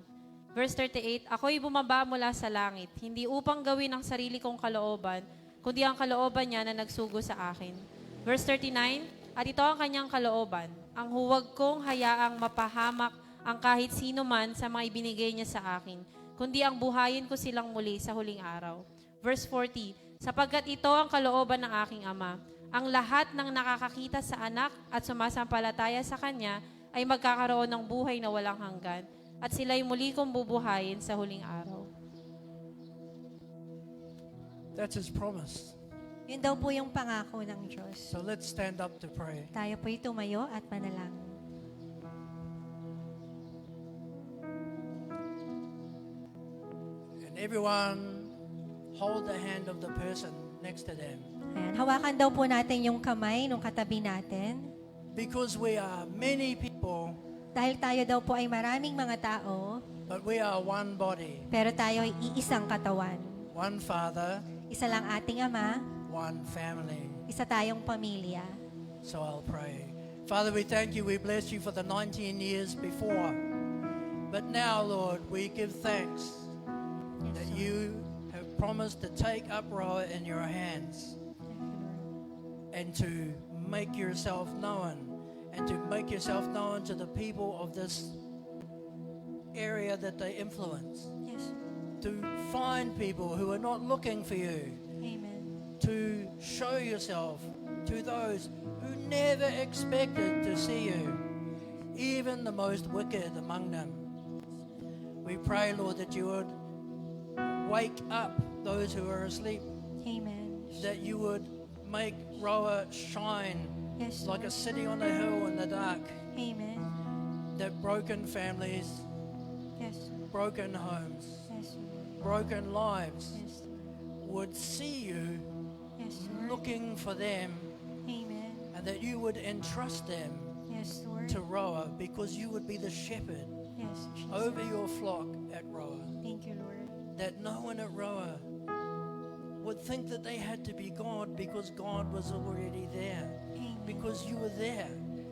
Verse 38, ako'y bumaba mula sa langit, hindi upang gawin ang sarili kong kalooban, kundi ang kalooban niya na nagsugo sa akin. Verse 39, at ito ang kanyang kalooban, ang huwag kong hayaang mapahamak ang kahit sino man sa mga ibinigay niya sa akin, kundi ang buhayin ko silang muli sa huling araw. Verse 40, sapagkat ito ang kalooban ng aking Ama, ang lahat ng nakakakita sa anak at sumasampalataya sa kanya ay magkakaroon ng buhay na walang hanggan, at sila'y muli kong bubuhayin sa huling araw. That's His promise. Yun daw po yung pangako ng Diyos. So let's stand up to pray. Tayo po'y tumayo at manalangin. And everyone hold the hand of the person next to them. Ayan, hawakan daw po natin yung kamay ng katabi natin. Because we are many people, Dahil tayo daw po ay maraming mga tao, but we are one body, pero tayo ay iisang katawan. one Father, Isa lang ating Ama, one family. isa tayong pamilya. So I'll pray. Father, we thank you, we bless you for the 19 years before. But now, Lord, we give thanks that you have promised to take up Roa in your hands and to make yourself known, and to make yourself known to the people of this area that they influence. Yes. To find people who are not looking for you, Amen. to show yourself to those who never expected to see you, even the most wicked among them. We pray, Lord, that you would wake up those who are asleep, Amen. that you would make Roa shine Yes, like a Lord. city on a hill in the dark, Amen. that broken families, Yes. broken homes, Yes, Lord. broken lives Yes, Lord. would see you Yes, Lord. looking for them, Amen. and that you would entrust them Yes, Lord. to Roa, because you would be the shepherd Yes, Jesus. over your flock at Roa. Thank you, Lord. That no one at Roa would think that they had to be God, because God was already there, Amen. because you were there,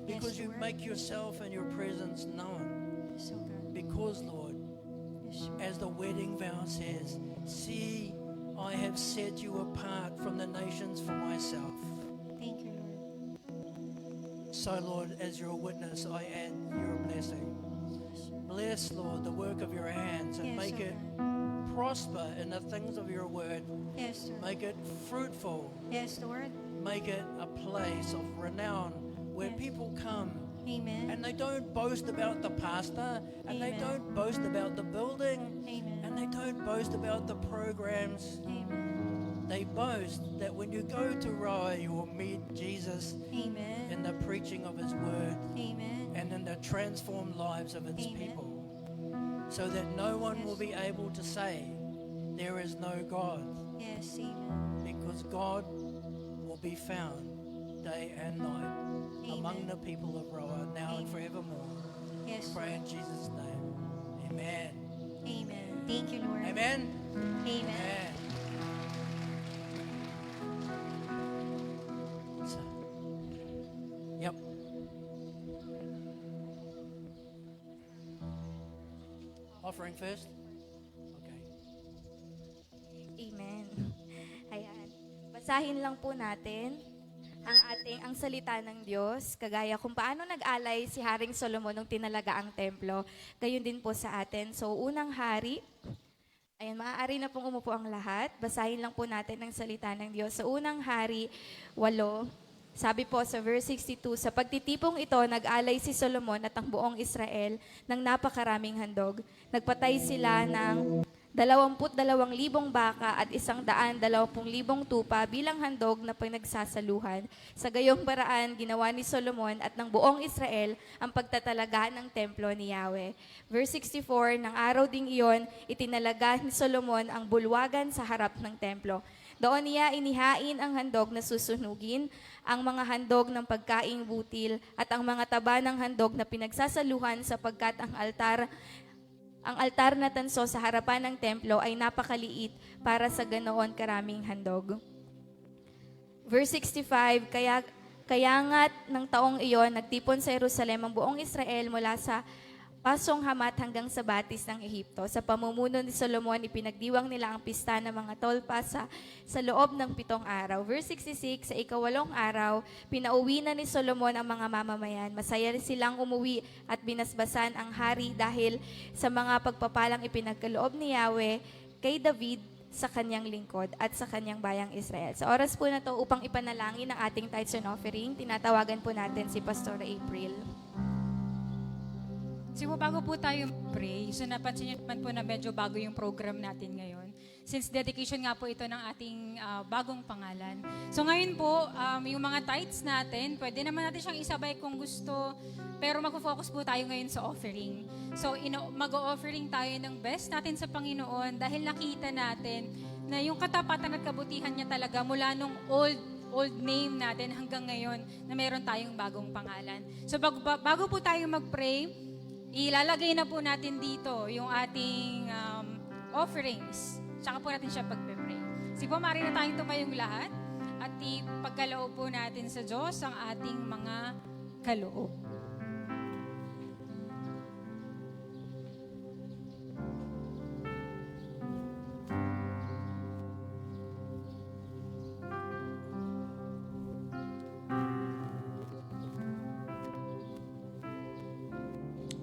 because you Lord. make yourself and your presence known. Yes, oh God. Because, Lord, Yes, as the wedding vow says, "See, I have set you apart from the nations for myself." Thank you, Lord. So, Lord, as your witness, I add your blessing. Bless, Lord, the work of your hands and Yes, make oh it God. prosper in the things of your word. Yes, Lord. Make it fruitful. Yes, Lord. Make it a place of renown where Yes. people come Amen. and they don't boast about the pastor and they Amen. don't boast about the building Amen. and they don't boast about the programs. Amen. They boast that when you go to Roa, you will meet Jesus Amen. in the preaching of his word Amen. and in the transformed lives of its Amen. people, so that no one will Yes. be able to say there is no God, Yes, amen. because God will be found day and night among Amen. the people of Roa, now and Amen. forevermore. Yes, Pray in Jesus' name. Amen. amen. Thank you, Lord. Amen. Amen. Amen. So, yep. Offering first? Okay. Amen. Ayan. Basahin lang po natin ang salita ng Diyos, kagaya kung paano nag-alay si Haring Solomon nung tinalaga ang templo, gayon din po sa atin. So, unang hari, ayan, maaari na pong umupo ang lahat. Basahin lang po natin ang salita ng Diyos. Sa unang hari, 8, sabi po sa verse 62, sa pagtitipong ito, nag-alay si Solomon at ang buong Israel ng napakaraming handog. Nagpatay sila ng 22,000 baka at 120,000 tupa bilang handog na pinagsasaluhan. Sa gayong paraan, ginawa ni Solomon at ng buong Israel ang pagtatalaga ng templo ni Yahweh. Verse 64, ng araw ding iyon, itinalaga ni Solomon ang bulwagan sa harap ng templo. Doon niya inihain ang handog na susunugin, ang mga handog ng pagkaing butil, at ang mga taba ng handog na pinagsasaluhan sapagkat ang altar na tanso sa harapan ng templo ay napakaliit para sa ganoon karaming handog. Verse 65, kaya nga't ng taong iyon, nagtipon sa Jerusalem ang buong Israel mula sa Pasong Hamat hanggang sa batis ng Ehipto. Sa pamumuno ni Solomon, ipinagdiwang nila ang pista ng mga tolpa sa loob ng 7 araw. Verse 66, sa 8 araw, pinauwi na ni Solomon ang mga mamamayan. Masaya silang umuwi at binasbasan ang hari dahil sa mga pagpapalang ipinagkaloob ni Yahweh kay David sa kanyang lingkod at sa kanyang bayang Israel. Sa oras po na to, upang ipanalangin ang ating tithes and offering, tinatawagan po natin si Pastor April. So bago po tayo pray, so napansin niyo naman po na medyo bago yung program natin ngayon. Since dedication nga po ito ng ating bagong pangalan. So ngayon po, yung mga tithes natin, pwede naman natin siyang isabay kung gusto, pero mag-focus po tayo ngayon sa offering. So mag-offering tayo ng best natin sa Panginoon dahil nakita natin na yung katapatan at kabutihan niya talaga mula nung old name natin hanggang ngayon na meron tayong bagong pangalan. So bago po tayo mag-pray, ilalagay na po natin dito yung ating offerings. Tsaka po natin siya pagpe-pray. Sige po, maaari na tayong tumayong lahat at ipagkaloob po natin sa Diyos ang ating mga kaloob.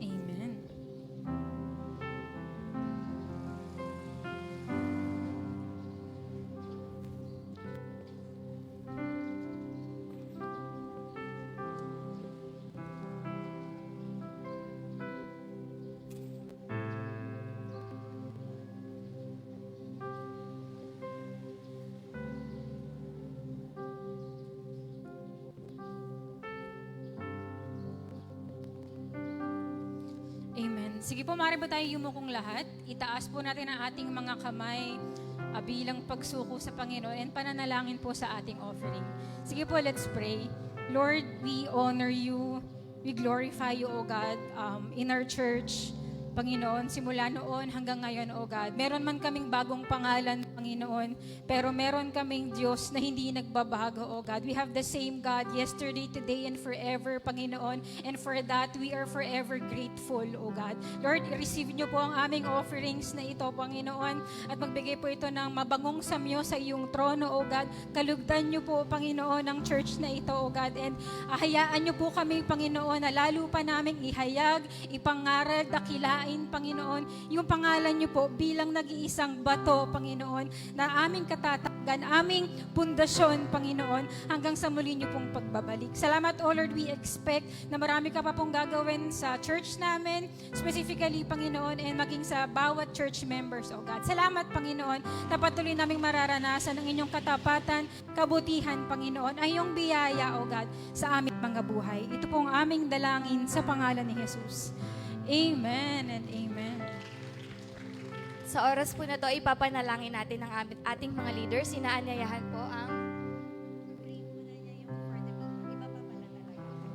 Amen. Amen. Sige po, maaari ba tayo yumukong lahat? Itaas po natin ang ating mga kamay bilang pagsuko sa Panginoon and pananalangin po sa ating offering. Sige po, let's pray. Lord, we honor you. We glorify you, O God, in our church. Panginoon, simula noon hanggang ngayon, O God. Meron man kaming bagong pangalan, Panginoon, pero meron kaming Diyos na hindi nagbabago, O God. We have the same God yesterday, today, and forever, Panginoon. And for that, we are forever grateful, O God. Lord, i-receive niyo po ang aming offerings na ito, Panginoon, at magbigay po ito ng mabangong samyo sa iyong trono, O God. Kalugdan niyo po, Panginoon, ang church na ito, O God. And hayaan niyo po kami, Panginoon, na lalo pa naming ihayag, ipangaral, dakilain, Panginoon, yung pangalan niyo po bilang nag-iisang bato, Panginoon, na aming katatagan, aming pundasyon, Panginoon, hanggang sa muli niyo pong pagbabalik. Salamat, O Lord, we expect na marami ka pa pong gagawin sa church namin, specifically, Panginoon, and maging sa bawat church members, O God. Salamat, Panginoon, na patuloy naming mararanasan ang inyong katapatan, kabutihan, Panginoon, ay iyong biyaya, O God, sa aming mga buhay. Ito pong aming dalangin sa pangalan ni Jesus. Amen and amen. Sa oras po na to, ipapanalangin natin ang ating mga leaders. Inaanyayahan po ang...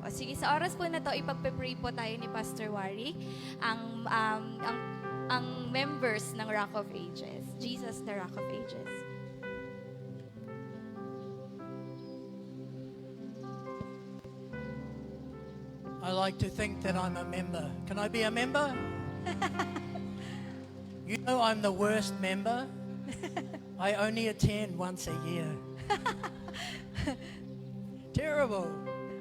O sige, sa oras po na to, ipagpe-pray po tayo ni Pastor Warwick, ang members ng Rock of Ages. Jesus, the Rock of Ages. I like to think that I'm a member. Can I be a member? You know I'm the worst member. I only attend once a year. Terrible.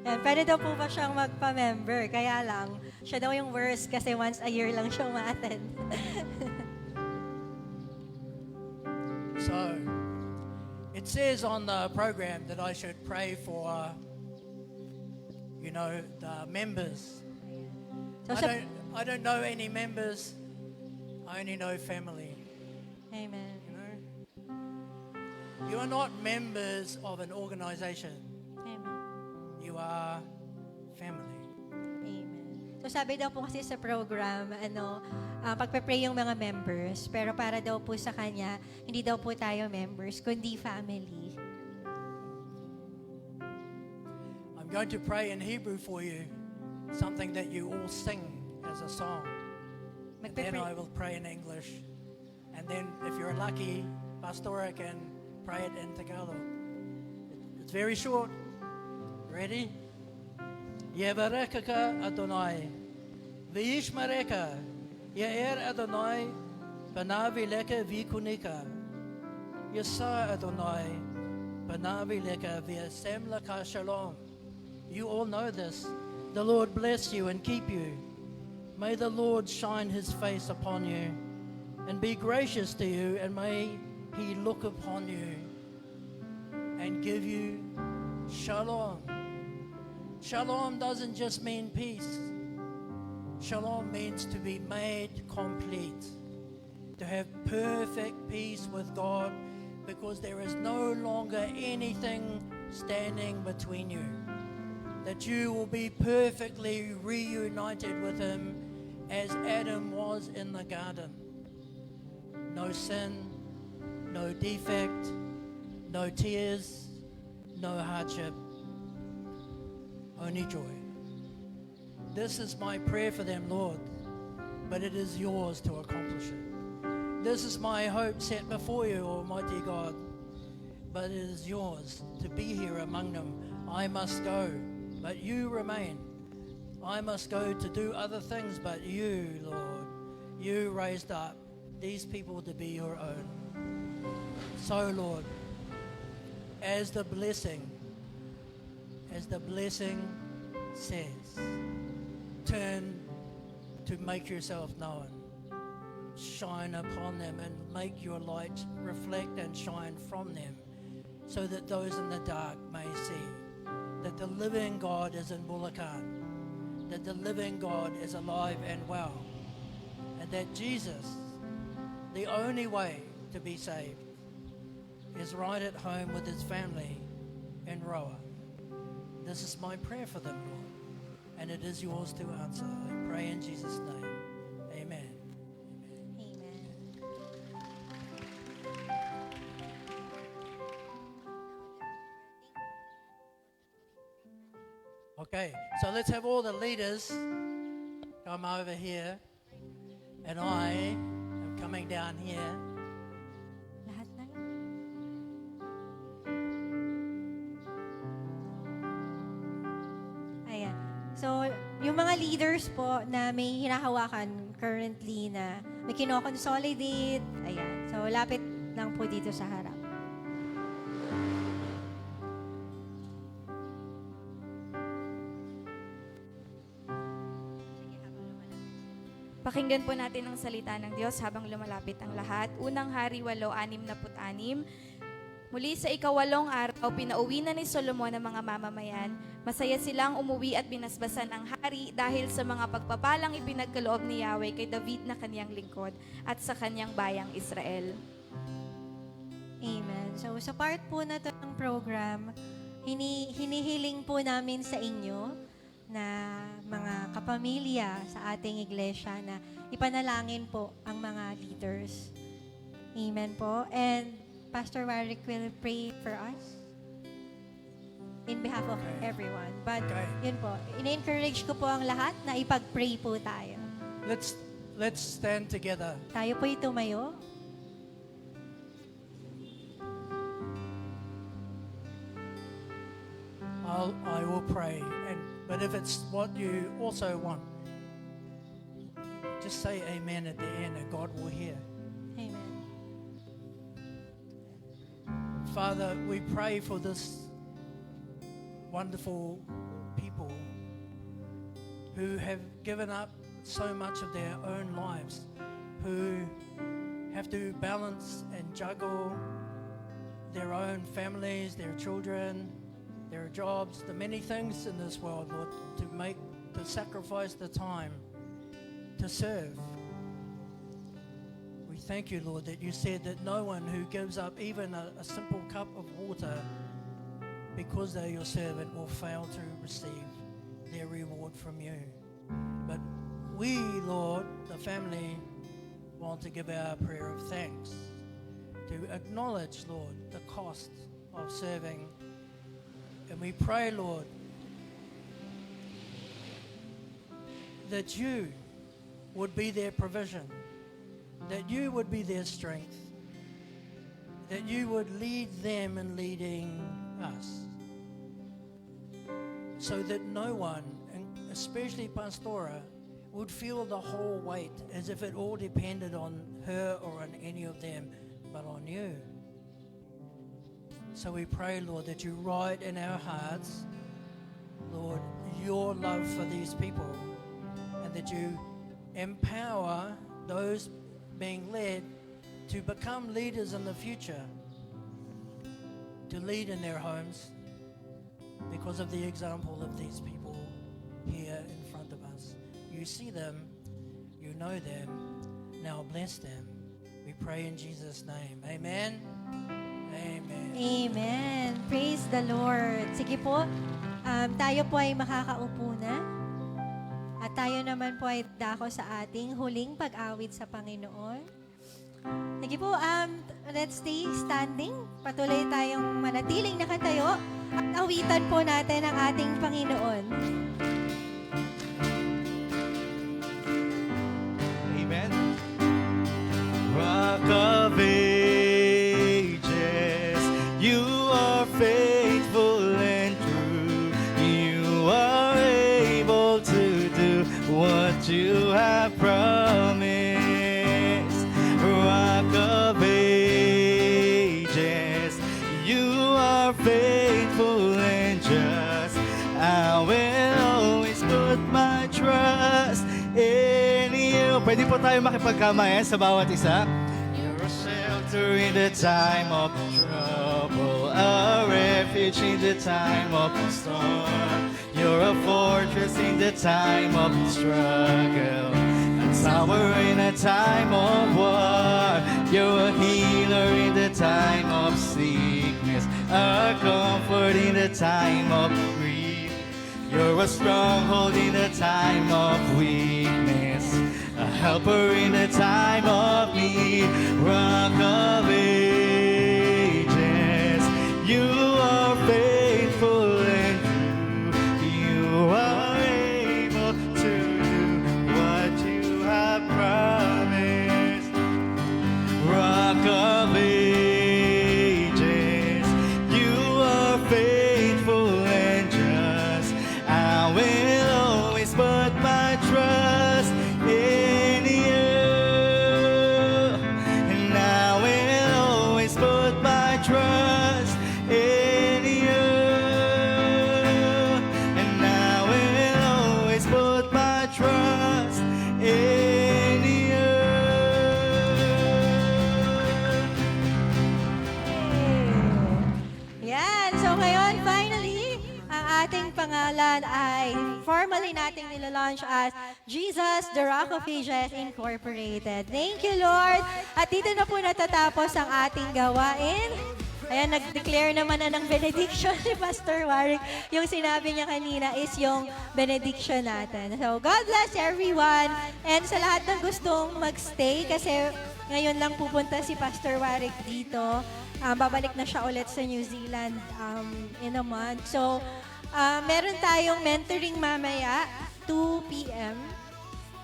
And pwede daw po ba siyang magpa-member? Kaya lang, siya daw yung worst kasi once a year lang siya ma-attend. So, it says on the program that I should pray for, the members. So, I don't know any members. I only know family. Amen. You are not members of an organization. Amen. You are family. Amen. So sabi daw po kasi sa program, pagpe-pray yung mga members, pero para daw po sa kanya, hindi daw po tayo members, kundi family. I'm going to pray in Hebrew for you, something that you all sing as a song. And then I will pray in English. And then if you're lucky, Pastora can pray it in Tagalog. It's very short. Ready? Yevarekaka Adonai. Vishmareka. Yair Adonai. Panavileka vikunika. Yasa Adonai. Panavileka viasemlaka shalom. You all know this. The Lord bless you and keep you. May the Lord shine his face upon you and be gracious to you, and may he look upon you and give you shalom. Shalom doesn't just mean peace. Shalom means to be made complete, to have perfect peace with God, because there is no longer anything standing between you. That you will be perfectly reunited with him as Adam was in the garden. No sin, no defect, no tears, no hardship, only joy. This is my prayer for them, Lord, but it is yours to accomplish it. This is my hope set before you, Almighty God, but it is yours to be here among them. I must go, but you remain. I must go to do other things, but you, Lord, you raised up these people to be your own. So, Lord, as the blessing says, turn to make yourself known. Shine upon them and make your light reflect and shine from them, so that those in the dark may see that the living God is in Bulacan, that the living God is alive and well, and that Jesus, the only way to be saved, is right at home with his family in Roa. This is my prayer for them, Lord, and it is yours to answer. I pray in Jesus' name. Amen. Amen. Okay, so let's have all the leaders come over here. And I am coming down here Lahat na lang. Ayan. So, yung mga leaders po na may hinahawakan currently na may kinoconsolidate, ayan. So, lapit lang po dito sa harap. Pakinggan po natin ang salita ng Diyos habang lumalapit ang lahat. Unang Hari 8:66. Muli sa ikawalong araw, pinauwi na ni Solomon ang mga mamamayan. Masaya silang umuwi at binasbasan ang hari dahil sa mga pagpapalang ipinagkaloob ni Yahweh kay David na kanyang lingkod at sa kanyang bayang Israel. Amen. So, sa part po na to ng program, hinihiling po namin sa inyo na mga kapamilya sa ating iglesia na ipanalangin po ang mga leaders. Amen po. And Pastor Warwick will pray for us in behalf of everyone. But Okay. yun po, in-encourage ko po ang lahat na ipag-pray po tayo. let's stand together. Tayo po tumayo. I will pray, but if it's what you also want, just say amen at the end and God will hear. Amen. Father, we pray for this wonderful people who have given up so much of their own lives, who have to balance and juggle their own families, their children, their jobs, the many things in this world, Lord, to sacrifice the time to serve. We thank you, Lord, that you said that no one who gives up even a simple cup of water because they're your servant will fail to receive their reward from you. But we, Lord, the family, want to give our prayer of thanks, to acknowledge, Lord, the cost of serving. And we pray, Lord, that you would be their provision, that you would be their strength, that you would lead them in leading us, so that no one, and especially Pastora, would feel the whole weight as if it all depended on her or on any of them, but on you. So we pray, Lord, that you write in our hearts, Lord, your love for these people, and that you empower those being led to become leaders in the future, to lead in their homes because of the example of these people here in front of us. You see them, you know them, now bless them. We pray in Jesus' name. Amen. Amen. Amen. Praise the Lord. Sige po, tayo po ay makakaupo na. At tayo naman po ay dako sa ating huling pag-awit sa Panginoon. Sige po, let's stay standing. Patuloy tayong manatiling nakatayo at awitan po natin ang ating Panginoon. Amen. Rock of ages, you are faithful and true. You are able to do what you have promised. Rock of ages, you are faithful and just. I will always put my trust in you. Pwede po tayo makipagkamayan sa bawat isa. You're a shelter in the time of trouble, a refuge in the time of storm. You're a fortress in the time of struggle, a tower in a time of war. You're a healer in the time of sickness, a comfort in the time of grief. You're a stronghold in the time of weakness, a helper in the time of need. Rock of ages, you are faithful and true. You are able to do what you have promised. Zealand ay formally nating nilalaunch as Jesus, the Rock of Ages Incorporated. Thank you, Lord. At dito na po natatapos ang ating gawain. Ayan, nag-declare naman na ng benediction si Pastor Warwick. Yung sinabi niya kanina is yung benediction natin. So, God bless everyone. And sa lahat ng gustong magstay, kasi ngayon lang pupunta si Pastor Warwick dito. Babalik na siya ulit sa New Zealand in a month. So, meron tayong mentoring mamaya, 2 p.m.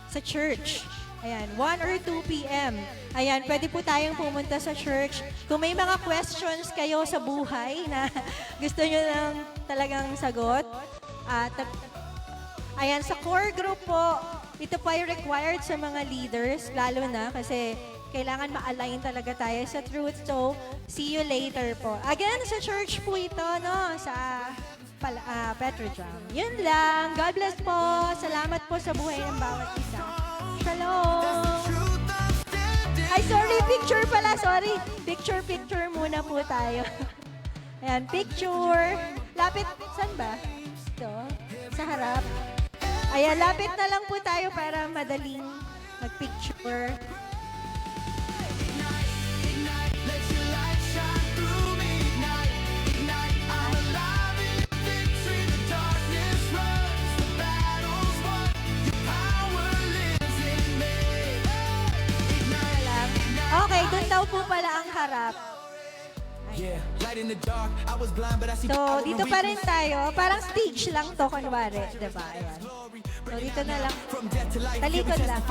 sa church. Ayan, 1 or 2 p.m. Ayan, pwede po tayong pumunta sa church. Kung may mga questions kayo sa buhay na gusto nyo lang talagang sagot, ayan, sa core group po, ito po ay required sa mga leaders, lalo na kasi kailangan ma-align talaga tayo sa truth. So, see you later po. Again, sa church po ito, no? Sa Petrojam. Yun lang. God bless po. Salamat po sa buhay ng bawat isa. Shalom! Ay, sorry, picture pala, sorry. Picture muna po tayo. Ayan, picture. Lapit, saan ba? Ito, sa harap. Ayan, lapit na lang po tayo para madaling mag-picture. Okay, dun daw po pala ang harap. So, dito pa rin tayo. Parang stage lang to, kunwari. Diba? Ayan. So, dito na lang. Talikod lang.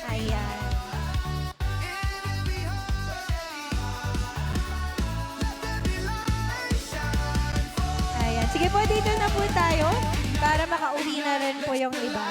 Ayan. Ayan. Sige po, dito na po tayo para makauwi na rin po yung iba.